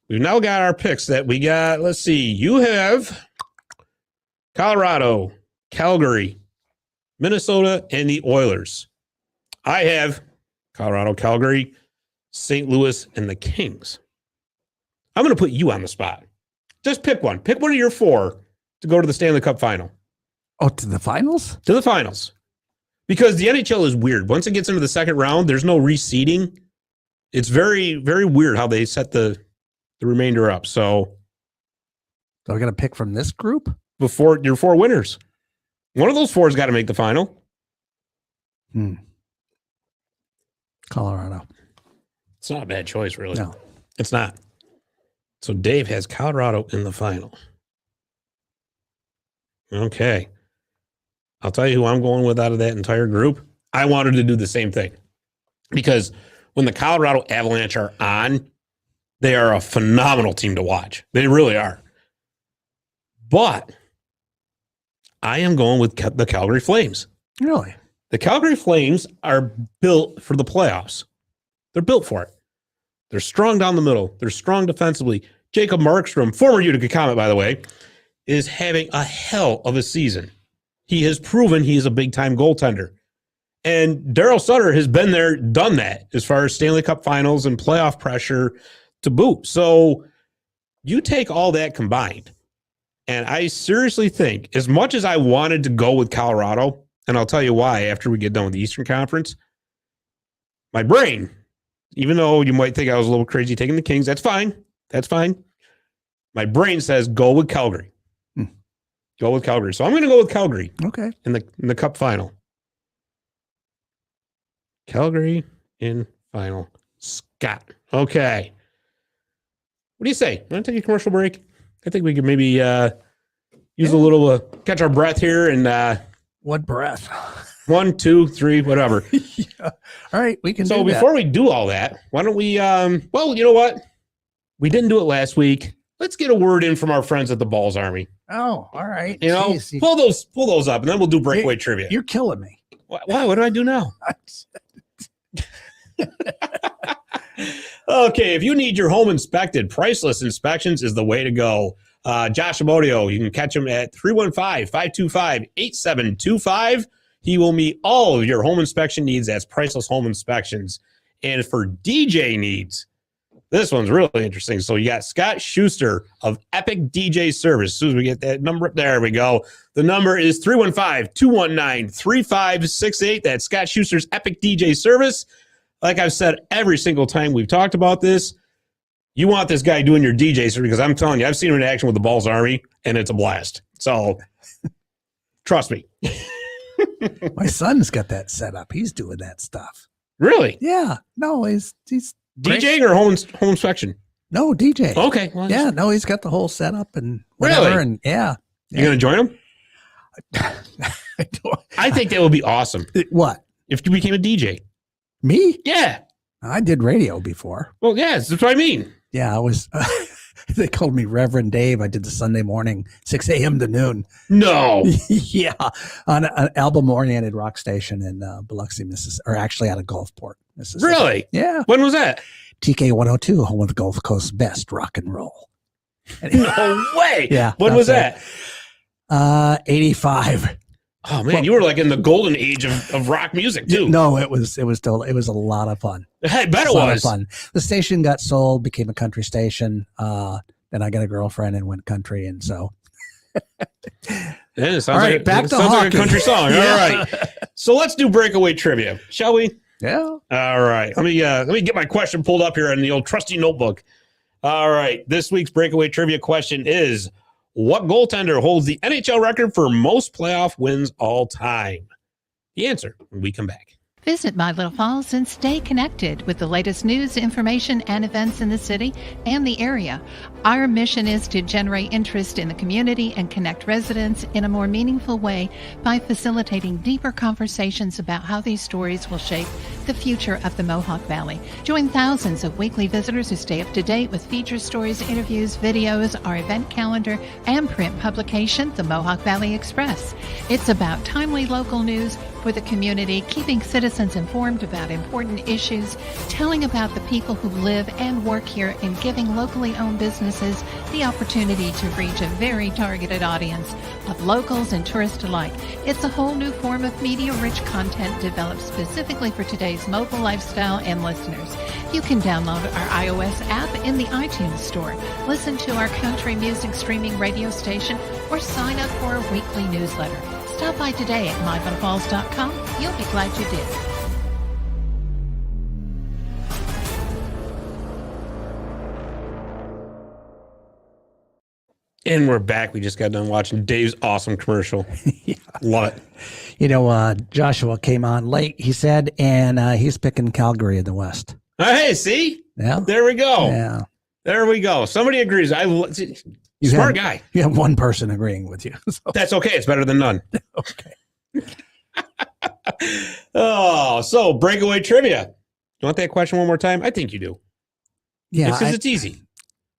we've now got our picks that we got. Let's see. You have Colorado, Calgary, Minnesota, and the Oilers. I have Colorado, Calgary, St. Louis, and the Kings. I'm going to put you on the spot. Just pick one. Pick one of your 4 to go to the Stanley Cup final. Oh, to the finals? To the finals. Because the NHL is weird. Once it gets into the second round, there's no reseeding. It's very, very weird how they set the remainder up. So I got to pick from this group? Before your 4 winners. One of those four's got to make the final. Colorado. It's not a bad choice, really. No. It's not. So Dave has Colorado in the final. Okay. I'll tell you who I'm going with out of that entire group. I wanted to do the same thing because when the Colorado Avalanche are on, they are a phenomenal team to watch. They really are. But I am going with the Calgary Flames. Really? The Calgary Flames are built for the playoffs. They're built for it. They're strong down the middle. They're strong defensively. Jacob Markstrom, former Utica Comet, by the way, is having a hell of a season. He has proven he is a big-time goaltender. And Daryl Sutter has been there, done that, as far as Stanley Cup finals and playoff pressure to boot. So you take all that combined, and I seriously think, as much as I wanted to go with Colorado, and I'll tell you why after we get done with the Eastern Conference, my brain, even though you might think I was a little crazy taking the Kings, that's fine. That's fine. My brain says go with Calgary. Go with Calgary. So I'm going to go with Calgary. Okay. In the Cup final. Calgary in final. Scott. Okay. What do you say? Want to take a commercial break? I think we could maybe use a little catch our breath here and what breath? 1, 2, 3, whatever. Yeah. All right, we can. So do that. before we do all that, why don't we? Well, you know what? We didn't do it last week. Let's get a word in from our friends at the Balls Army. Oh, all right. You know, Jeez, pull those up, and then we'll do breakaway trivia. You're killing me. Why? What do I do now? Okay, if you need your home inspected, Priceless Inspections is the way to go. Josh Amodio, you can catch him at 315-525-8725. He will meet all of your home inspection needs as Priceless Home Inspections. And for DJ needs, this one's really interesting. So you got Scott Schuster of Epic DJ Service. As soon as we get that number up, there we go. The number is 315-219-3568. That's Scott Schuster's Epic DJ Service. Like I've said every single time we've talked about this, you want this guy doing your DJ service because I'm telling you, I've seen him in action with the Balls Army, and it's a blast. So trust me. My son's got that set up. He's doing that stuff. Really? Yeah. No, he's DJing or home inspection? No, DJ. Okay. Well, yeah, no, he's got the whole setup and whatever. Really? And yeah. You gonna join him? I think that would be awesome. What? If you became a DJ. Me? Yeah. I did radio before. Well, yeah, that's what I mean. Yeah, I was. They called me Reverend Dave. I did the Sunday morning, 6 a.m. to noon. No. Yeah, on an album-oriented rock station in Biloxi, Mississippi, or actually out of Gulfport, Mississippi. Really? Yeah. When was that? TK 102, home of the Gulf Coast's best rock and roll. No way. Yeah. When was that? 85. Oh man, you were like in the golden age of rock music too. No, it was a lot of fun. I bet it was fun. The station got sold, became a country station. Then I got a girlfriend and went country, and so. Yeah, it sounds all right, like back to sounds hockey. like a country song. Yeah. All right, so let's do breakaway trivia, shall we? Yeah. All right. Let me get my question pulled up here in the old trusty notebook. All right, this week's breakaway trivia question is: what goaltender holds the NHL record for most playoff wins all time? The answer when we come back. Visit My Little Falls and stay connected with the latest news, information, and events in the city and the area. Our mission is to generate interest in the community and connect residents in a more meaningful way by facilitating deeper conversations about how these stories will shape the future of the Mohawk Valley. Join thousands of weekly visitors who stay up to date with feature stories, interviews, videos, our event calendar, and print publication, the Mohawk Valley Express. It's about timely local news for the community, keeping citizens informed about important issues, telling about the people who live and work here, and giving locally owned businesses the opportunity to reach a very targeted audience of locals and tourists alike. It's a whole new form of media-rich content developed specifically for today's mobile lifestyle and listeners. You can download our iOS app in the iTunes store, listen to our country music streaming radio station, or sign up for a weekly newsletter. Stop by today at mylittlefalls.com. You'll be glad you did. And we're back. We just got done watching Dave's awesome commercial. Yeah. Love it. You know, Joshua came on late, he said, and he's picking Calgary in the West. Hey, see? Yeah. There we go. Yeah. There we go. Somebody agrees. Smart guy. You have one person agreeing with you. So. That's okay. It's better than none. Okay. Oh, so breakaway trivia. You want that question one more time? I think you do. Yeah. Because it's easy.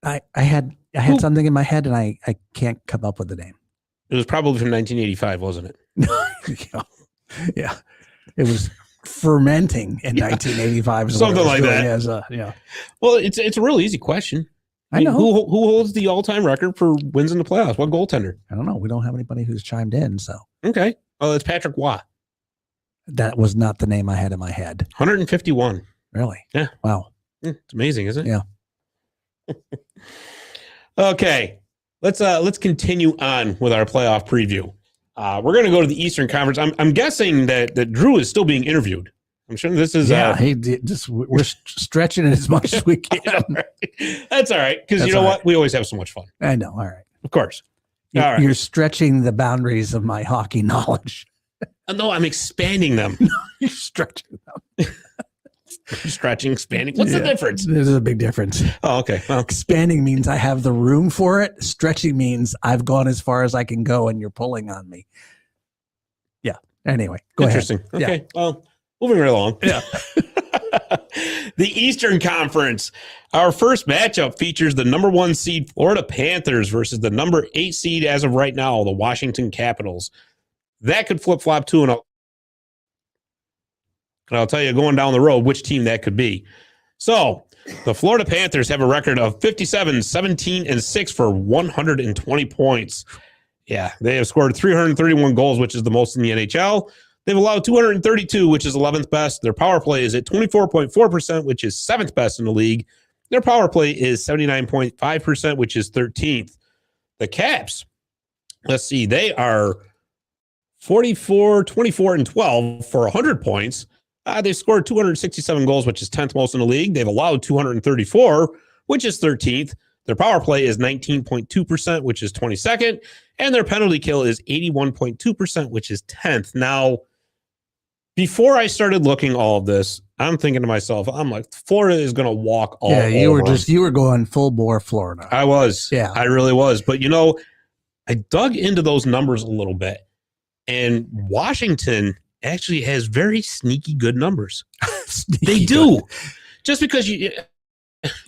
I had something in my head and I can't come up with the name. It was probably from 1985, wasn't it? Yeah. It was fermenting in 1985. Something like that. Yeah. Well, it's a real easy question. I know. Who holds the all-time record for wins in the playoffs? What goaltender? I don't know. We don't have anybody who's chimed in, so. Okay. Oh, it's Patrick Waugh. That was not the name I had in my head. 151. Really? Yeah. Wow. It's amazing, isn't it? Yeah. Okay. Let's continue on with our playoff preview. We're going to go to the Eastern Conference. I'm guessing that Drew is still being interviewed. I'm sure this is. Yeah, we're stretching it as much as we can. That's all right. Because you know what? We always have so much fun. I know. All right. Of course. You're stretching the boundaries of my hockey knowledge. No, I'm expanding them. You're stretching them. Stretching, expanding. What's the difference? There's a big difference. Oh, okay. Well, expanding means I have the room for it. Stretching means I've gone as far as I can go and you're pulling on me. Yeah. Anyway, go ahead. Interesting. Okay. Yeah. Well, moving right along. Yeah. The Eastern Conference. Our first matchup features the number 1 seed Florida Panthers versus the number 8 seed as of right now, the Washington Capitals. That could flip-flop too, and I'll tell you going down the road which team that could be. So, the Florida Panthers have a record of 57, 17, and 6 for 120 points. Yeah, they have scored 331 goals, which is the most in the NHL. They've allowed 232, which is 11th best. Their power play is at 24.4%, which is 7th best in the league. Their power play is 79.5%, which is 13th. The Caps, let's see, they are 44, 24, and 12 for 100 points. They've scored 267 goals, which is 10th most in the league. They've allowed 234, which is 13th. Their power play is 19.2%, which is 22nd. And their penalty kill is 81.2%, which is 10th. Now, before I started looking all of this, I'm thinking to myself, I'm like, Florida is going to walk all over. Yeah, you were going full bore Florida. I was. Yeah. I really was. But, I dug into those numbers a little bit. And Washington actually has very sneaky good numbers. They do. Good. Just because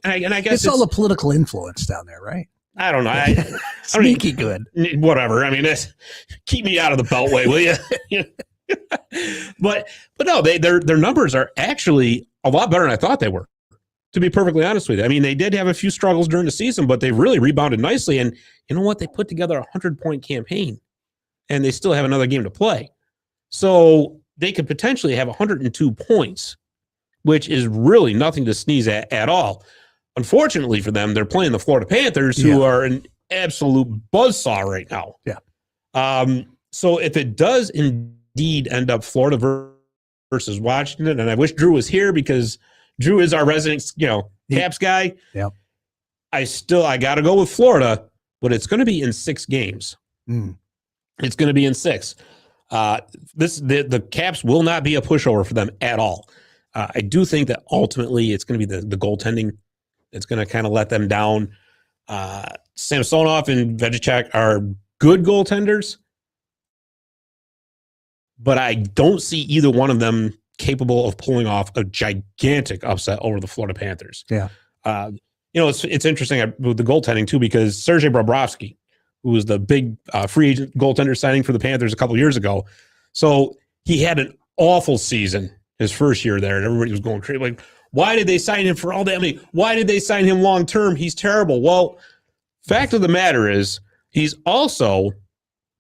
I guess it's all the political influence down there, right? I don't know. Sneaky good. Whatever. I mean, keep me out of the beltway, will you? But no, their numbers are actually a lot better than I thought they were, to be perfectly honest with you. I mean, they did have a few struggles during the season, but they really rebounded nicely. And you know what? They put together a 100-point campaign, and they still have another game to play. So they could potentially have 102 points, which is really nothing to sneeze at all. Unfortunately for them, they're playing the Florida Panthers, who are an absolute buzzsaw right now. Yeah. So if it does indeed end up Florida versus Washington, and I wish Drew was here because Drew is our resident, Caps guy. Yeah. I got to go with Florida, but it's going to be in 6 games. It's going to be in 6. The Caps will not be a pushover for them at all. I do think that ultimately it's going to be the goaltending. It's going to kind of let them down. Samsonov and Vejicek are good goaltenders, but I don't see either one of them capable of pulling off a gigantic upset over the Florida Panthers. Yeah. It's interesting with the goaltending too, because Sergei Bobrovsky, who was the big free agent goaltender signing for the Panthers a couple years ago. So he had an awful season his first year there, and everybody was going crazy. Like, why did they sign him for all that money? Why did they sign him long term? He's terrible. Well, fact of the matter is, he's also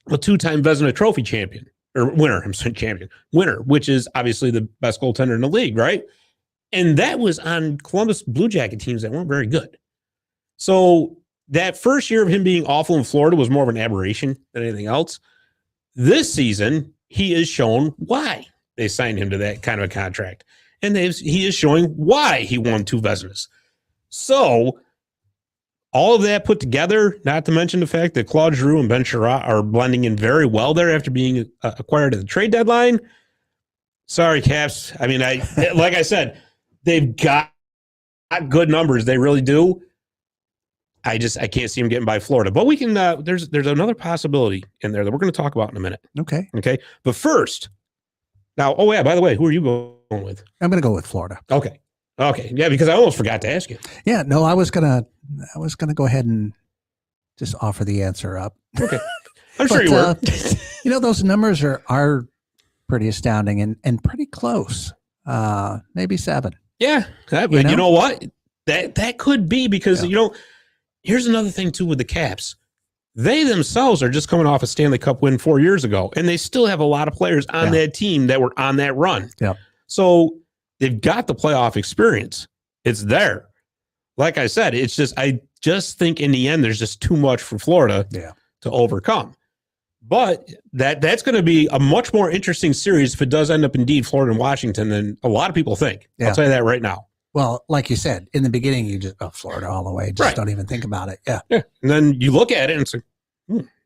a 2-time Vezina Trophy champion, or winner. I'm saying champion, winner, which is obviously the best goaltender in the league, right? And that was on Columbus Blue Jacket teams that weren't very good. So that first year of him being awful in Florida was more of an aberration than anything else. This season, he has shown why they signed him to that kind of a contract. And he is showing why he won 2 Vezinas. So all of that put together, not to mention the fact that Claude Giroux and Ben Chiarot are blending in very well there after being acquired at the trade deadline. Sorry, Caps. I mean, like I said, they've got good numbers. They really do. I can't see them getting by Florida. But we can. There's another possibility in there that we're going to talk about in a minute. Okay. Okay. But first, now, oh yeah, by the way, who are you going with? I'm going to go with Florida. Okay. Yeah, because I almost forgot to ask you. Yeah. No, I was gonna go ahead and just offer the answer up. Okay. I'm sure you were. Those numbers are pretty astounding and pretty close. Maybe 7. Yeah. You know what? That could be because here's another thing too with the Caps. They themselves are just coming off a Stanley Cup win 4 years ago, and they still have a lot of players on that team that were on that run. Yeah. So they've got the playoff experience. It's there. Like I said, it's just I just think in the end there's just too much for Florida to overcome. But that's going to be a much more interesting series if it does end up indeed Florida and Washington than a lot of people think. Yeah. I'll tell you that right now. Well, like you said, in the beginning, you just, Florida all the way. Just don't even think about it. Yeah. And then you look at it and it's like,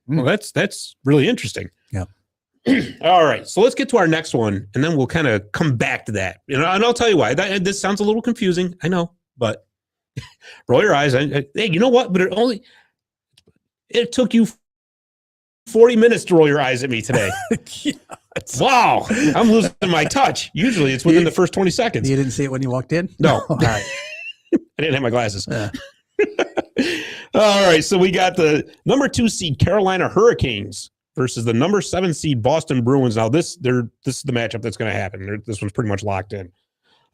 well, that's really interesting. Yeah. All right. So let's get to our next one, and then we'll kind of come back to that. And I'll tell you why. This sounds a little confusing. I know, but roll your eyes. Hey, you know what? But it took you 40 minutes to roll your eyes at me today. Wow. I'm losing my touch. Usually it's within the first 20 seconds. You didn't see it when you walked in? No. All right. I didn't have my glasses. All right. So we got the number 2 seed Carolina Hurricanes versus the number 7 seed Boston Bruins. Now this is the matchup that's going to happen. This one's pretty much locked in.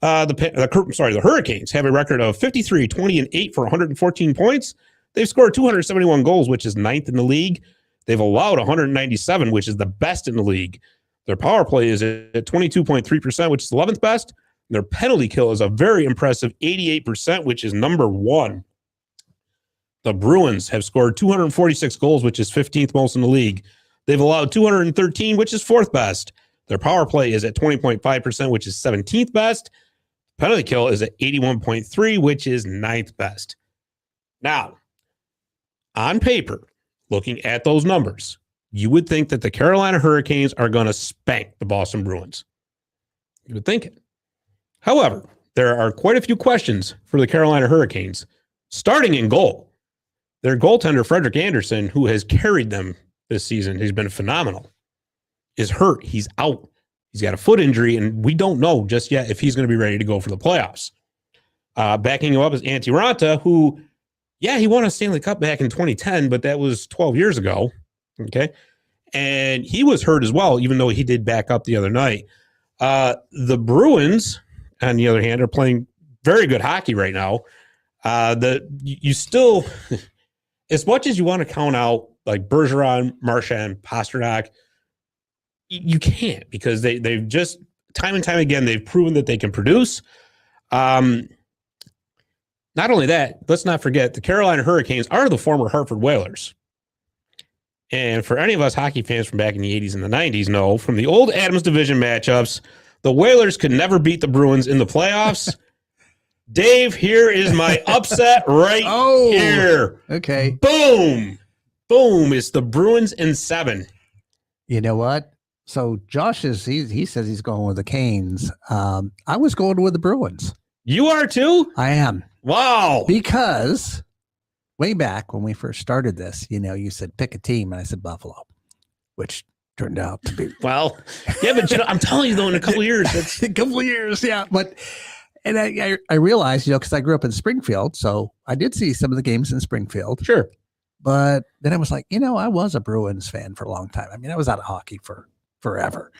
The Hurricanes have a record of 53, 20, and 8 for 114 points. They've scored 271 goals, which is 9th in the league. They've allowed 197, which is the best in the league. Their power play is at 22.3%, which is 11th best. Their penalty kill is a very impressive 88%, which is number 1. The Bruins have scored 246 goals, which is 15th most in the league. They've allowed 213, which is 4th best. Their power play is at 20.5%, which is 17th best. Penalty kill is at 81.3, which is 9th best. Now, on paper, looking at those numbers, you would think that the Carolina Hurricanes are going to spank the Boston Bruins. You would think it. However, there are quite a few questions for the Carolina Hurricanes. Starting in goal, their goaltender, Frederik Andersen, who has carried them this season, he's been phenomenal, is hurt. He's out. He's got a foot injury, and we don't know just yet if he's going to be ready to go for the playoffs. Backing him up is Antti Raanta, who, he won a Stanley Cup back in 2010, but that was 12 years ago. Okay. And he was hurt as well, even though he did back up the other night. The Bruins, on the other hand, are playing very good hockey right now. You still, as much as you want to count out like Bergeron, Marchand, Pastrnak, you can't, because they've just time and time again, they've proven that they can produce. Not only that, let's not forget the Carolina Hurricanes are the former Hartford Whalers. And for any of us hockey fans from back in the 80s and the 90s know, from the old Adams Division matchups, the Whalers could never beat the Bruins in the playoffs. Dave, here is my upset here. Okay. Boom. Boom. It's the Bruins in 7. You know what? So Josh he says he's going with the Canes. I was going with the Bruins. You are too? I am. Wow. Because way back when we first started this, you said pick a team, and I said Buffalo, which turned out to be but I'm telling you though, in a couple of years, that's a couple of years, But I realized, because I grew up in Springfield, so I did see some of the games in Springfield. Sure. But then I was like, I was a Bruins fan for a long time. I mean, I was out of hockey for forever,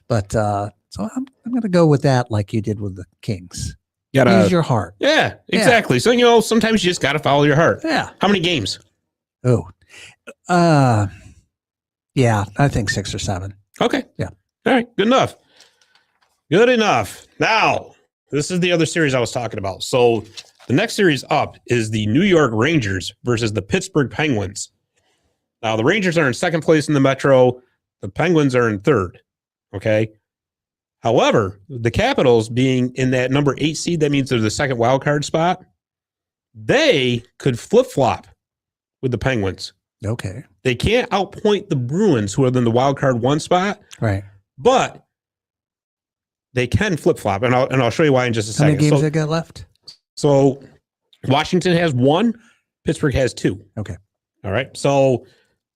but so I'm going to go with that, like you did with the Kings. Use your heart. Yeah, exactly. So, sometimes you just got to follow your heart. Yeah. How many games? I think 6 or 7. Okay. Yeah. All right. Good enough. Good enough. Now, this is the other series I was talking about. So the next series up is the New York Rangers versus the Pittsburgh Penguins. Now, the Rangers are in 2nd place in the Metro. The Penguins are in 3rd. Okay. However, the Capitals being in that number 8 seed, that means they're the 2nd wild card spot. they could flip-flop with the Penguins. Okay. They can't outpoint the Bruins, who are in the wild card 1 spot. Right. But they can flip-flop, and I'll show you why in just a second. How many games they got left? So Washington has 1, Pittsburgh has 2. Okay. All right. So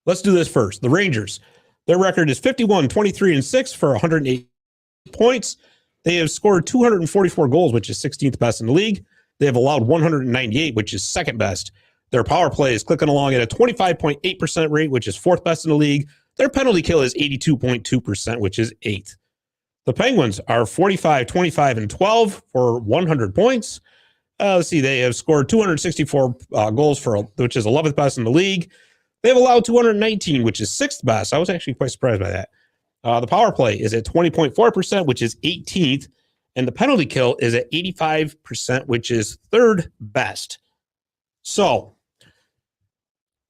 let's do this first. The Rangers, their record is 51-23-6 for 108 points. They have scored 244 goals, which is 16th best in the league. They have allowed 198, which is second best. Their power play is clicking along at a 25.8% rate, which is 4th best in the league. Their penalty kill is 82.2%, which is 8th. The Penguins are 45-25-12 for 100 points. Let's see, they have scored 264 goals, which is 11th best in the league. They have allowed 219, which is 6th best. I was actually quite surprised by that. The power play is at 20.4%, which is 18th. And the penalty kill is at 85%, which is 3rd best. So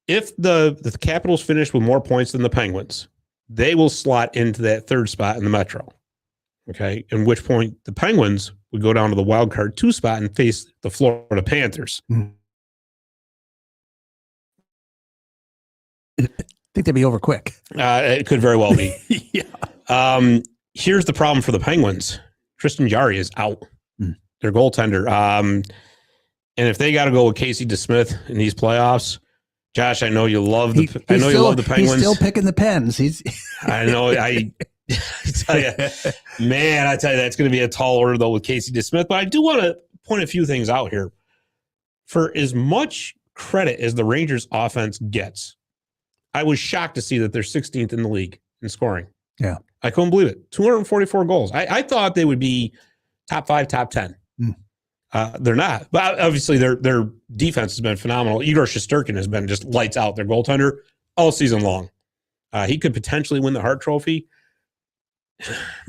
if the Capitals finish with more points than the Penguins, they will slot into that 3rd spot in the Metro. Okay. At which point the Penguins would go down to the wild card 2 spot and face the Florida Panthers. I think they'd be over quick. It could very well be. Yeah. Here's the problem for the Penguins. Tristan Jarry is out. Their goaltender. And if they got to go with Casey DeSmith in these playoffs, Josh, I know you love the Penguins. He's still picking the pens. I know. I tell you, man, I tell you, that's going to be a tall order though with Casey DeSmith. But I do want to point a few things out here. For as much credit as the Rangers offense gets, I was shocked to see that they're 16th in the league in scoring. Yeah. I couldn't believe it. 244 goals. I thought they would be top 5, top 10. They're not. But obviously their defense has been phenomenal. Igor Shesterkin has been just lights out, their goaltender, all season long. He could potentially win the Hart Trophy.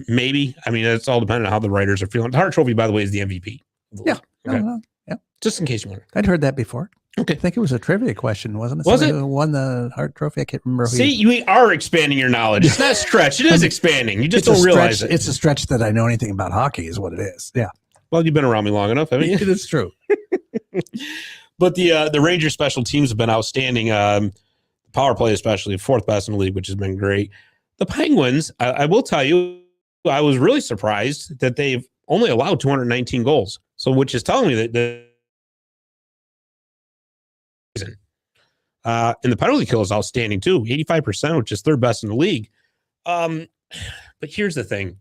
Maybe. I mean, it's all dependent on how the writers are feeling. The Hart Trophy, by the way, is the MVP. Yeah. Okay. Yeah. Just in case you wonder. I'd heard that before. Okay. I think it was a trivia question, wasn't it? Was Somebody it? who won the Hart Trophy? I can't remember. See, you are expanding your knowledge. It's not stretch. It is expanding. You just It's don't realize it. It's a stretch that I know anything about hockey is what it is. Yeah. Well, you've been around me long enough, haven't you? It is true. But the Rangers special teams have been outstanding. Power play, especially 4th best in the league, which has been great. The Penguins, I will tell you, I was really surprised that they've only allowed 219 goals. So, which is telling me that and the penalty kill is outstanding too, 85%, which is 3rd best in the league. But here's the thing,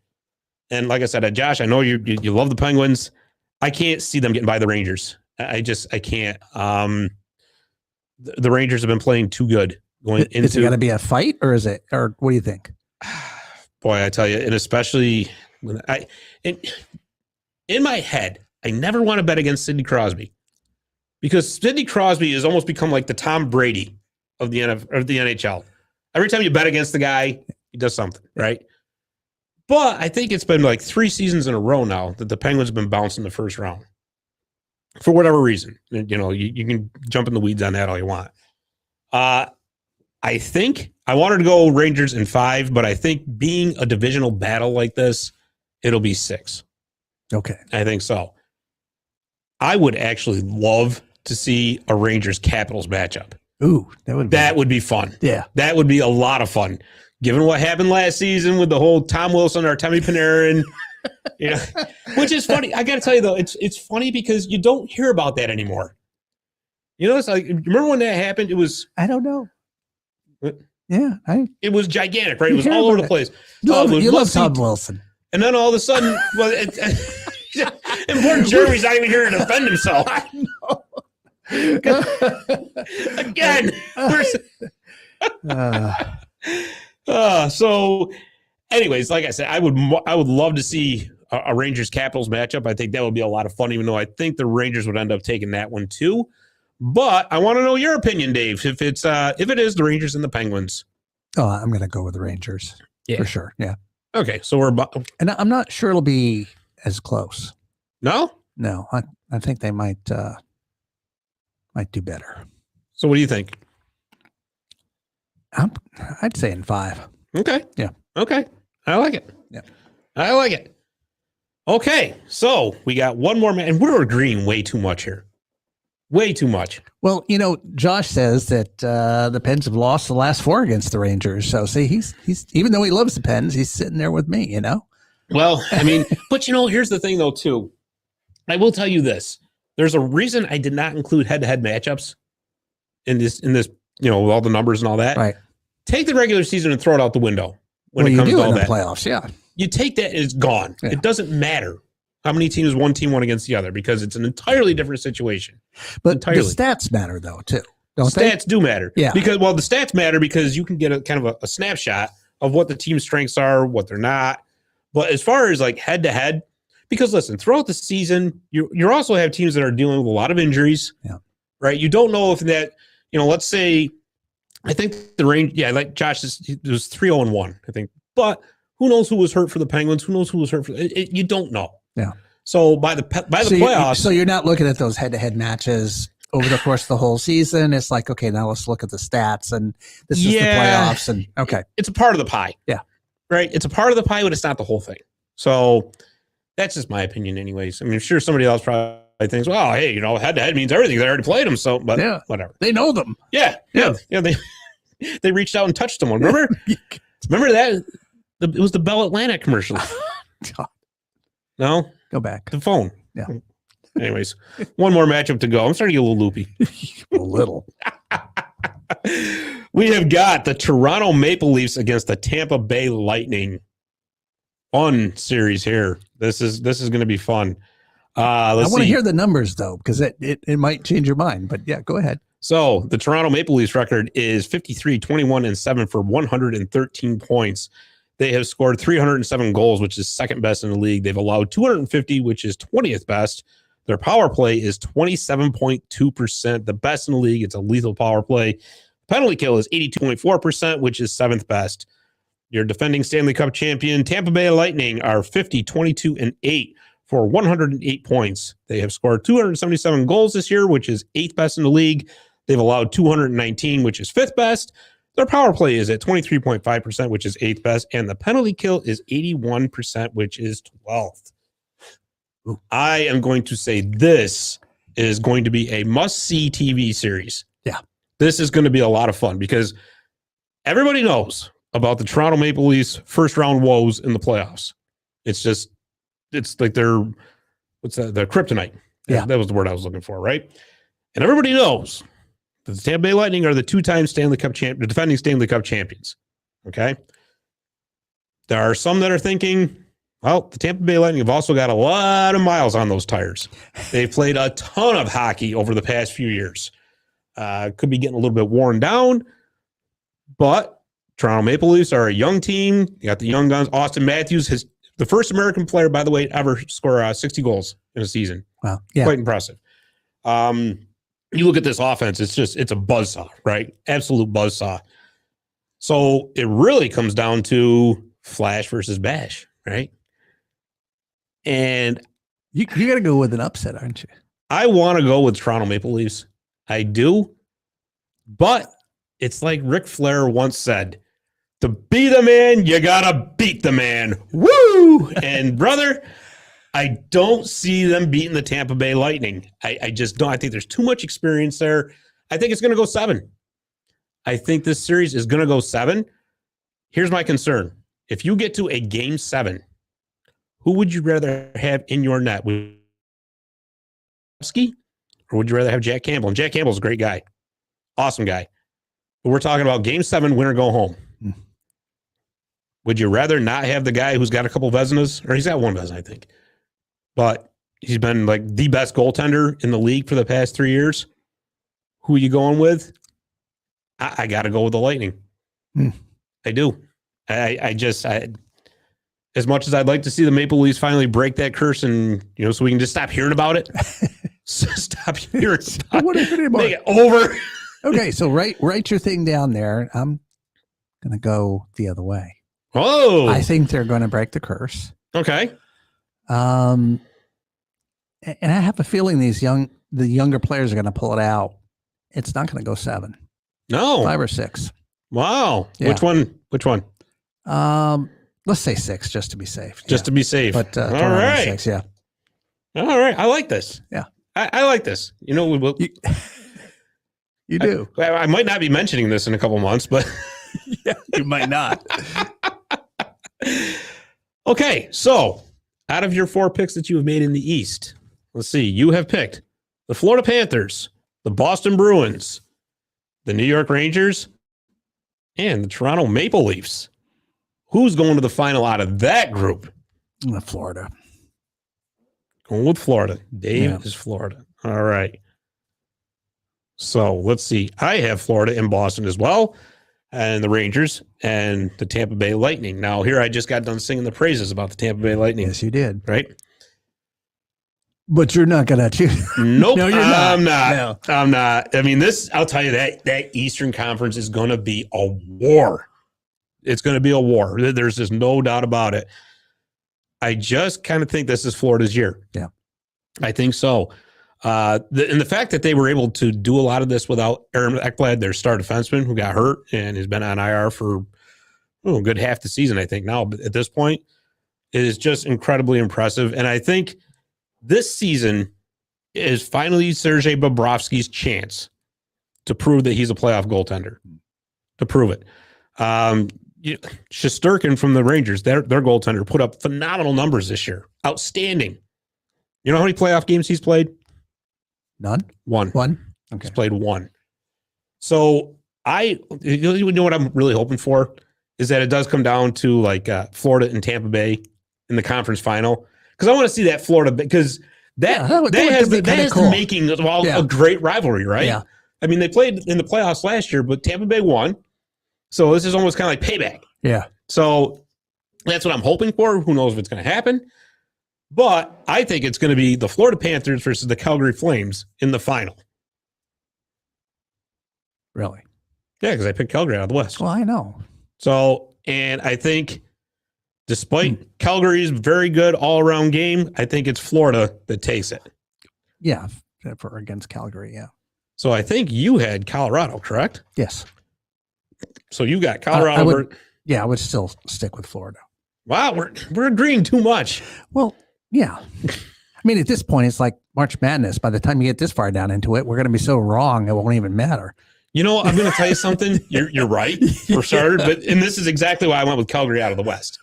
and like I said, Josh, I know you love the Penguins. I can't see them getting by the Rangers. I can't. The Rangers have been playing too good going into. Is it going to be a fight, or what do you think? Boy, I tell you, and especially when in my head, I never want to bet against Sidney Crosby, because Sidney Crosby has almost become like the Tom Brady of the NHL. Every time you bet against the guy, he does something, right? But I think it's been like 3 seasons in a row now that the Penguins have been bounced in the first round for whatever reason. You know, you can jump in the weeds on that all you want. I think I wanted to go Rangers in 5, but I think being a divisional battle like this, it'll be 6. Okay. I think so. I would actually love to see a Rangers Capitals matchup. Ooh, that would be fun. Yeah. That would be a lot of fun. Given what happened last season with the whole Tom Wilson, Artemi Panarin, you know, which is funny. I got to tell you though, it's funny because you don't hear about that anymore. You know, it's like, remember when that happened? It was, I don't know. What? Yeah. It was gigantic, right? It was all over the place. You love Tom Wilson. And then all of a sudden, well, important Jeremy's not even here to defend himself. I know. Again. So anyways, like I said, I would love to see a Rangers Capitals matchup. I think that would be a lot of fun, even though I think the Rangers would end up taking that one too. But I want to know your opinion, Dave. If it is the Rangers and the Penguins. Oh, I'm going to go with the Rangers for sure. Yeah. Okay. So and I'm not sure it'll be as close. No, I think they might do better. So what do you think? I'd say in 5. Okay. Yeah. Okay. I like it. Yeah. I like it. Okay. So we got one more man, and we're agreeing way too much here. Way too much. Well, Josh says that the Pens have lost the last 4 against the Rangers. So see, he's even though he loves the Pens, he's sitting there with me, Well, I mean, but here's the thing though, too. I will tell you this. There's a reason I did not include head-to-head matchups in this, with all the numbers and all that. Right. Take the regular season and throw it out the window when Well, it comes you do to all in the that. playoffs, yeah. You take that, it's gone. Yeah. It doesn't matter how many teams one team won against the other because it's an entirely different situation. But the stats matter, though, too. Don't they? Stats do matter. Yeah. Because, the stats matter because you can get a kind of a snapshot of what the team's strengths are, what they're not. But as far as like head-to-head, because listen, throughout the season, you also have teams that are dealing with a lot of injuries. Yeah. Right? You don't know if that, let's say, I think the range, like Josh, it was 3-0-1, I think. But who knows who was hurt for the Penguins? Who knows who was hurt for you don't know. Yeah. So by the playoffs. So you're not looking at those head-to-head matches over the course of the whole season. It's like, okay, now let's look at the stats and this is the playoffs. And okay. It's a part of the pie. Yeah. Right? It's a part of the pie, but it's not the whole thing. So that's just my opinion anyways. I mean, I'm sure somebody else probably thinks, well, hey, head-to-head means everything. They already played them. So, but whatever. They know them. Yeah. They reached out and touched someone. Remember that? It was the Bell Atlantic commercial. No? Go back. The phone. Yeah. Anyways, one more matchup to go. I'm starting to get a little loopy. A little. We have got the Toronto Maple Leafs against the Tampa Bay Lightning. Fun series here. This is going to be fun. I want to hear the numbers, though, because it might change your mind. But, yeah, go ahead. So the Toronto Maple Leafs record is 53-21-7 for 113 points. They have scored 307 goals, which is second best in the league. They've allowed 250, which is 20th best. Their power play is 27.2%, the best in the league. It's a lethal power play. Penalty kill is 82.4%, which is seventh best. Your defending Stanley Cup champion, Tampa Bay Lightning, are 50-22-8 for 108 points. They have scored 277 goals this year, which is eighth best in the league. They've allowed 219, which is fifth best. Their power play is at 23.5%, which is eighth best. And the penalty kill is 81%, which is 12th. I am going to say this is going to be a must-see TV series. Yeah. This is going to be a lot of fun because everybody knows about the Toronto Maple Leafs first-round woes in the playoffs. It's like their kryptonite. Yeah. That was the word I was looking for, right? And everybody knows that the Tampa Bay Lightning are the two-time the defending Stanley Cup champions. Okay? There are some that are thinking, well, the Tampa Bay Lightning have also got a lot of miles on those tires. They've played a ton of hockey over the past few years. Could be getting a little bit worn down, but Toronto Maple Leafs are a young team. You got the young guns. Austin Matthews, the first American player, by the way, ever score 60 goals in a season. Wow. Yeah. Quite impressive. You look at this offense, it's a buzzsaw, right? Absolute buzzsaw. So it really comes down to Flash versus Bash, right? And you got to go with an upset, aren't you? I want to go with Toronto Maple Leafs. I do. But it's like Ric Flair once said, to be the man, you got to beat the man. Woo! And brother, I don't see them beating the Tampa Bay Lightning. I just don't. I think there's too much experience there. I think it's going to go 7. I think this series is going to go 7. Here's my concern. If you get to a game 7, who would you rather have in your net? Would or would you rather have Jack Campbell? And Jack Campbell's a great guy. Awesome guy. But we're talking about game 7, win or go home. Would you rather not have the guy who's got a couple Vezinas? Or he's got one Vezina, I think. But he's been like the best goaltender in the league for the past 3 years. Who are you going with? I got to go with the Lightning. I do. I as much as I'd like to see the Maple Leafs finally break that curse and, so we can just stop hearing about it. Stop hearing about it. Make it over. Okay, so write your thing down there. I'm going to go the other way. Oh. I think they're going to break the curse. Okay. And I have a feeling the younger players are going to pull it out. It's not going to go 7. No. 5 or 6. Wow. Yeah. Which one? Let's say 6 just to be safe. Just to be safe. But all right. 6, yeah. All right. I like this. Yeah. I like this. You know, You do. I might not be mentioning this in a couple months, but Yeah, you might not. okay. So out of your 4 picks that you have made in the East, let's see. You have picked the Florida Panthers, the Boston Bruins, the New York Rangers, and the Toronto Maple Leafs. Who's going to the final out of that group? Florida. Going with Florida. Dave is Florida. All right. So let's see. I have Florida and Boston as well, and the Rangers and the Tampa Bay Lightning. Now, here I just got done singing the praises about the Tampa Bay Lightning. Yes, you did. Right? But you're not going to choose. Nope. No, you're not. I'm not. No. I'm not. I mean, I'll tell you that Eastern Conference is going to be a war. It's going to be a war. There's just no doubt about it. I just kind of think this is Florida's year. Yeah. I think so. And the fact that they were able to do a lot of this without Aaron Ekblad, their star defenseman, who got hurt and has been on IR for a good half the season, I think now. But at this point, it is just incredibly impressive. And I think this season is finally Sergei Bobrovsky's chance to prove that he's a playoff goaltender. To prove it. Shesterkin from the Rangers, their goaltender, put up phenomenal numbers this year. Outstanding. You know how many playoff games he's played? None? One. Okay. He's played 1. So you know what I'm really hoping for is that it does come down to like Florida and Tampa Bay in the conference final. Because I want to see that Florida, because that has the making of a great rivalry, right? Yeah. I mean, they played in the playoffs last year, but Tampa Bay won. So this is almost kind of like payback. Yeah. So that's what I'm hoping for. Who knows if it's going to happen? But I think it's going to be the Florida Panthers versus the Calgary Flames in the final. Really? Yeah, because I picked Calgary out of the West. Well, I know. So, and I think despite Calgary's very good all-around game, I think it's Florida that takes it. Yeah, for against Calgary, yeah. So I think you had Colorado, correct? Yes. So you got Colorado. I would still stick with Florida. Wow, we're agreeing too much. Well, yeah. I mean, at this point, it's like March Madness. By the time you get this far down into it, we're going to be so wrong it won't even matter. You know, I'm going to tell you something. You're right, for starters. And this is exactly why I went with Calgary out of the West,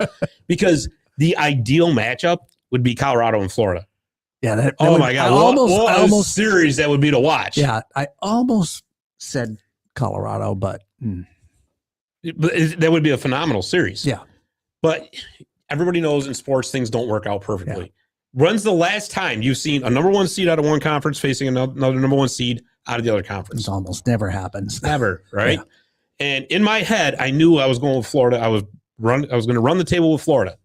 because the ideal matchup would be Colorado and Florida. Yeah. My God! What a series that would be to watch. Yeah, I almost said Colorado, but that would be a phenomenal series. Yeah. But everybody knows in sports things don't work out perfectly. Yeah. When's the last time you've seen a number 1 seed out of one conference facing another number 1 seed out of the other conference? It almost never happens. Never, right? Yeah. And in my head, I knew I was going with Florida. I was going to run the table with Florida.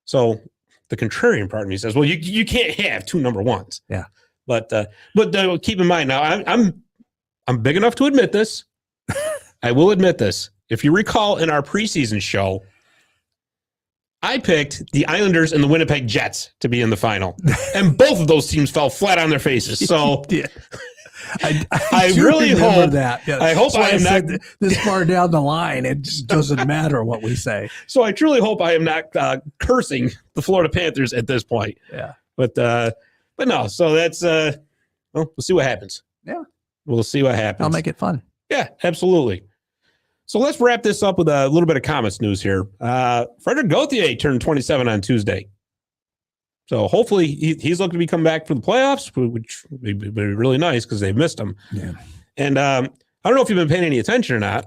So the contrarian part of me says, well, you can't have 2 number 1s. Yeah. But keep in mind now, I'm big enough to admit this. I will admit this. If you recall in our preseason show, I picked the Islanders and the Winnipeg Jets to be in the final, and both of those teams fell flat on their faces. So I really hope that. Yeah. I hope I am not this far down the line. It just doesn't matter what we say. So I truly hope I am not cursing the Florida Panthers at this point. Yeah, but no. So that's we'll see what happens. Yeah, we'll see what happens. I'll make it fun. Yeah, absolutely. So let's wrap this up with a little bit of Comets news here. Frederick Gauthier turned 27 on Tuesday. So hopefully he's looking to be coming back for the playoffs, which would be really nice because they've missed him. Yeah. And I don't know if you've been paying any attention or not,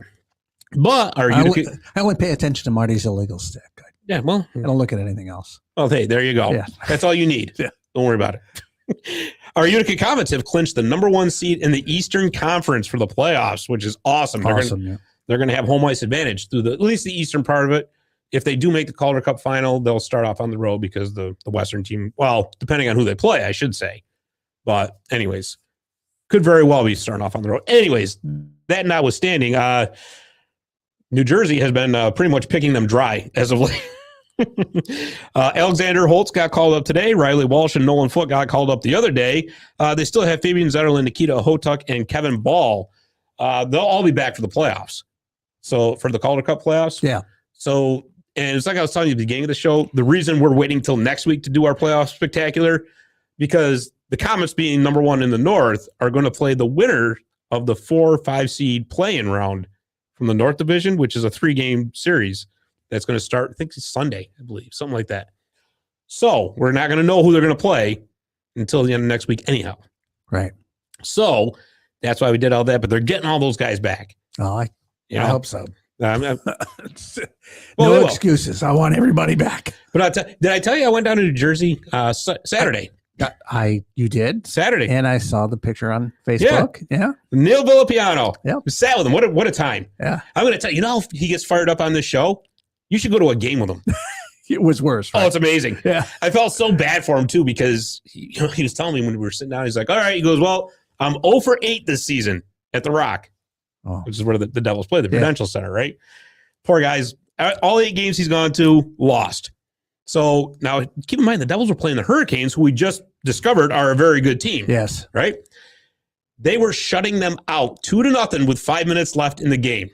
but I only pay attention to Marty's illegal stick. Yeah, well. I don't look at anything else. Oh, hey, there you go. Yeah. That's all you need. Yeah. Don't worry about it. Our Utica Comets have clinched the number 1 seed in the Eastern Conference for the playoffs, which is awesome. They're going to have home ice advantage through at least the eastern part of it. If they do make the Calder Cup final, they'll start off on the road because the Western team, well, depending on who they play, I should say. But anyways, could very well be starting off on the road. Anyways, that notwithstanding, New Jersey has been pretty much picking them dry as of late. Alexander Holtz got called up today. Riley Walsh and Nolan Foote got called up the other day. They still have Fabian Zetterlund, Nikita Hotuk, and Kevin Ball. They'll all be back for the playoffs. So for the Calder Cup playoffs. Yeah. So, and it's like I was telling you at the beginning of the show, the reason we're waiting till next week to do our playoff spectacular, because the Comets being number one in the North are going to play the winner of the 4 or 5 seed play-in round from the North Division, which is a 3-game series that's going to start, I think it's Sunday, I believe, something like that. So we're not going to know who they're going to play until the end of next week anyhow. Right. So that's why we did all that, but they're getting all those guys back. Oh, I hope so. No excuses. I want everybody back. But did I tell you I went down to New Jersey Saturday? You did? Saturday. And I saw the picture on Facebook. Yeah. Neil Villapiano. Yeah. Sat with him. What a time. Yeah. I'm going to tell you, if he gets fired up on this show, you should go to a game with him. It was worse. Right? Oh, it's amazing. Yeah. I felt so bad for him too, because he was telling me when we were sitting down, he's like, all right. He goes, well, I'm 0 for 8 this season at the Rock, which is where the Devils play, the Prudential Center, right? Poor guys. All 8 games he's gone to, lost. So now keep in mind, the Devils were playing the Hurricanes, who we just discovered are a very good team. Yes. Right? They were shutting them out 2-0 with 5 minutes left in the game.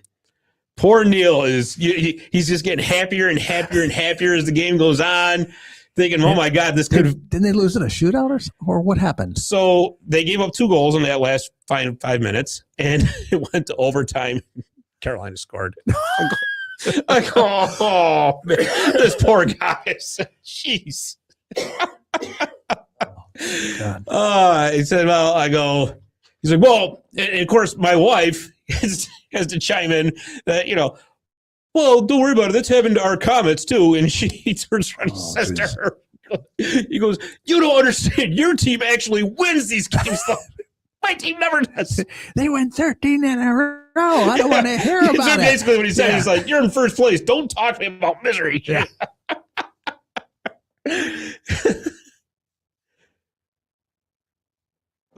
Poor Neil he's just getting happier and happier and happier as the game goes on, thinking, oh my God, this could have. Didn't they lose in a shootout or what happened? So they gave up 2 goals in that last 5 minutes, and it went to overtime. Carolina scored. I go, oh, man, this poor guy. Jeez. He said, well, he's like, well, and of course, my wife has to chime in that, well, don't worry about it. That's happened to our Comets, too. And she turns around and says to her, he goes, you don't understand. Your team actually wins these games, though. My team never does. They went 13 in a row. I don't want to hear about it. Basically what he said, he's like, you're in first place. Don't talk to me about misery. Yeah.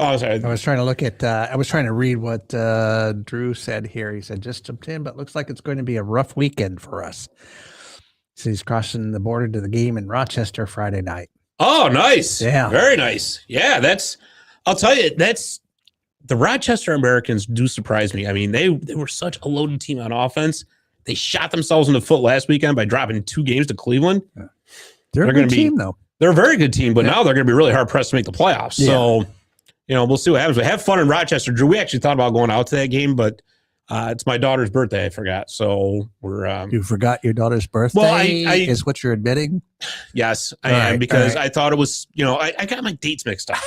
Oh, sorry. I was trying to look at, I was trying to read what Drew said here. He said, just jumped in, but looks like it's going to be a rough weekend for us. So he's crossing the border to the game in Rochester Friday night. Oh, nice. Yeah. Very nice. Yeah, I'll tell you, the Rochester Americans do surprise me. I mean, they were such a loaded team on offense. They shot themselves in the foot last weekend by dropping 2 games to Cleveland. Yeah. They're a good team, though. They're a very good team, but now they're going to be really hard pressed to make the playoffs. Yeah. So, we'll see what happens. But have fun in Rochester, Drew. We actually thought about going out to that game, but it's my daughter's birthday. I forgot. So we're. You forgot your daughter's birthday? Well, is what you're admitting? Yes, I am, because I thought it was. I got my dates mixed up.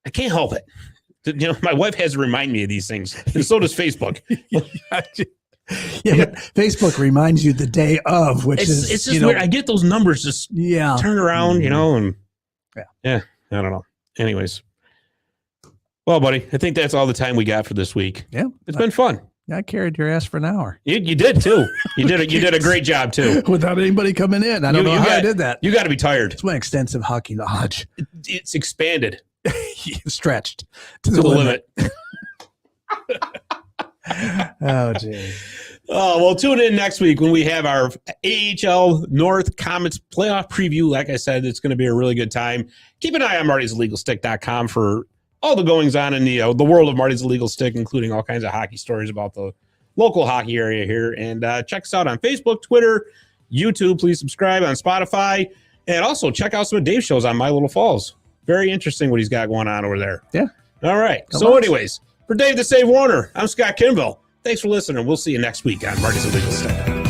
I can't help it. My wife has to remind me of these things, and so does Facebook. But Facebook reminds you the day of, which is it's just weird. I get those numbers just turn around, and I don't know. Anyways, well, buddy, I think that's all the time we got for this week. Yeah, it's been fun. I carried your ass for an hour. You did too. You did a great job too. Without anybody coming in, I don't know how I did that. You got to be tired. It's my extensive hockey knowledge. It's expanded. Stretched to the limit. Oh, geez. Oh, well, tune in next week when we have our AHL North Comets playoff preview. Like I said, it's going to be a really good time. Keep an eye on martysillegalstick.com for all the goings on in the world of Marty's Illegal Stick, including all kinds of hockey stories about the local hockey area here. And check us out on Facebook, Twitter, YouTube. Please subscribe on Spotify. And also check out some of Dave's shows on My Little Falls. Very interesting what he's got going on over there. Yeah. All right. Anyways, for Dave the Save Warner, I'm Scott Kinville. Thanks for listening. We'll see you next week on Marty's Illegal Stick.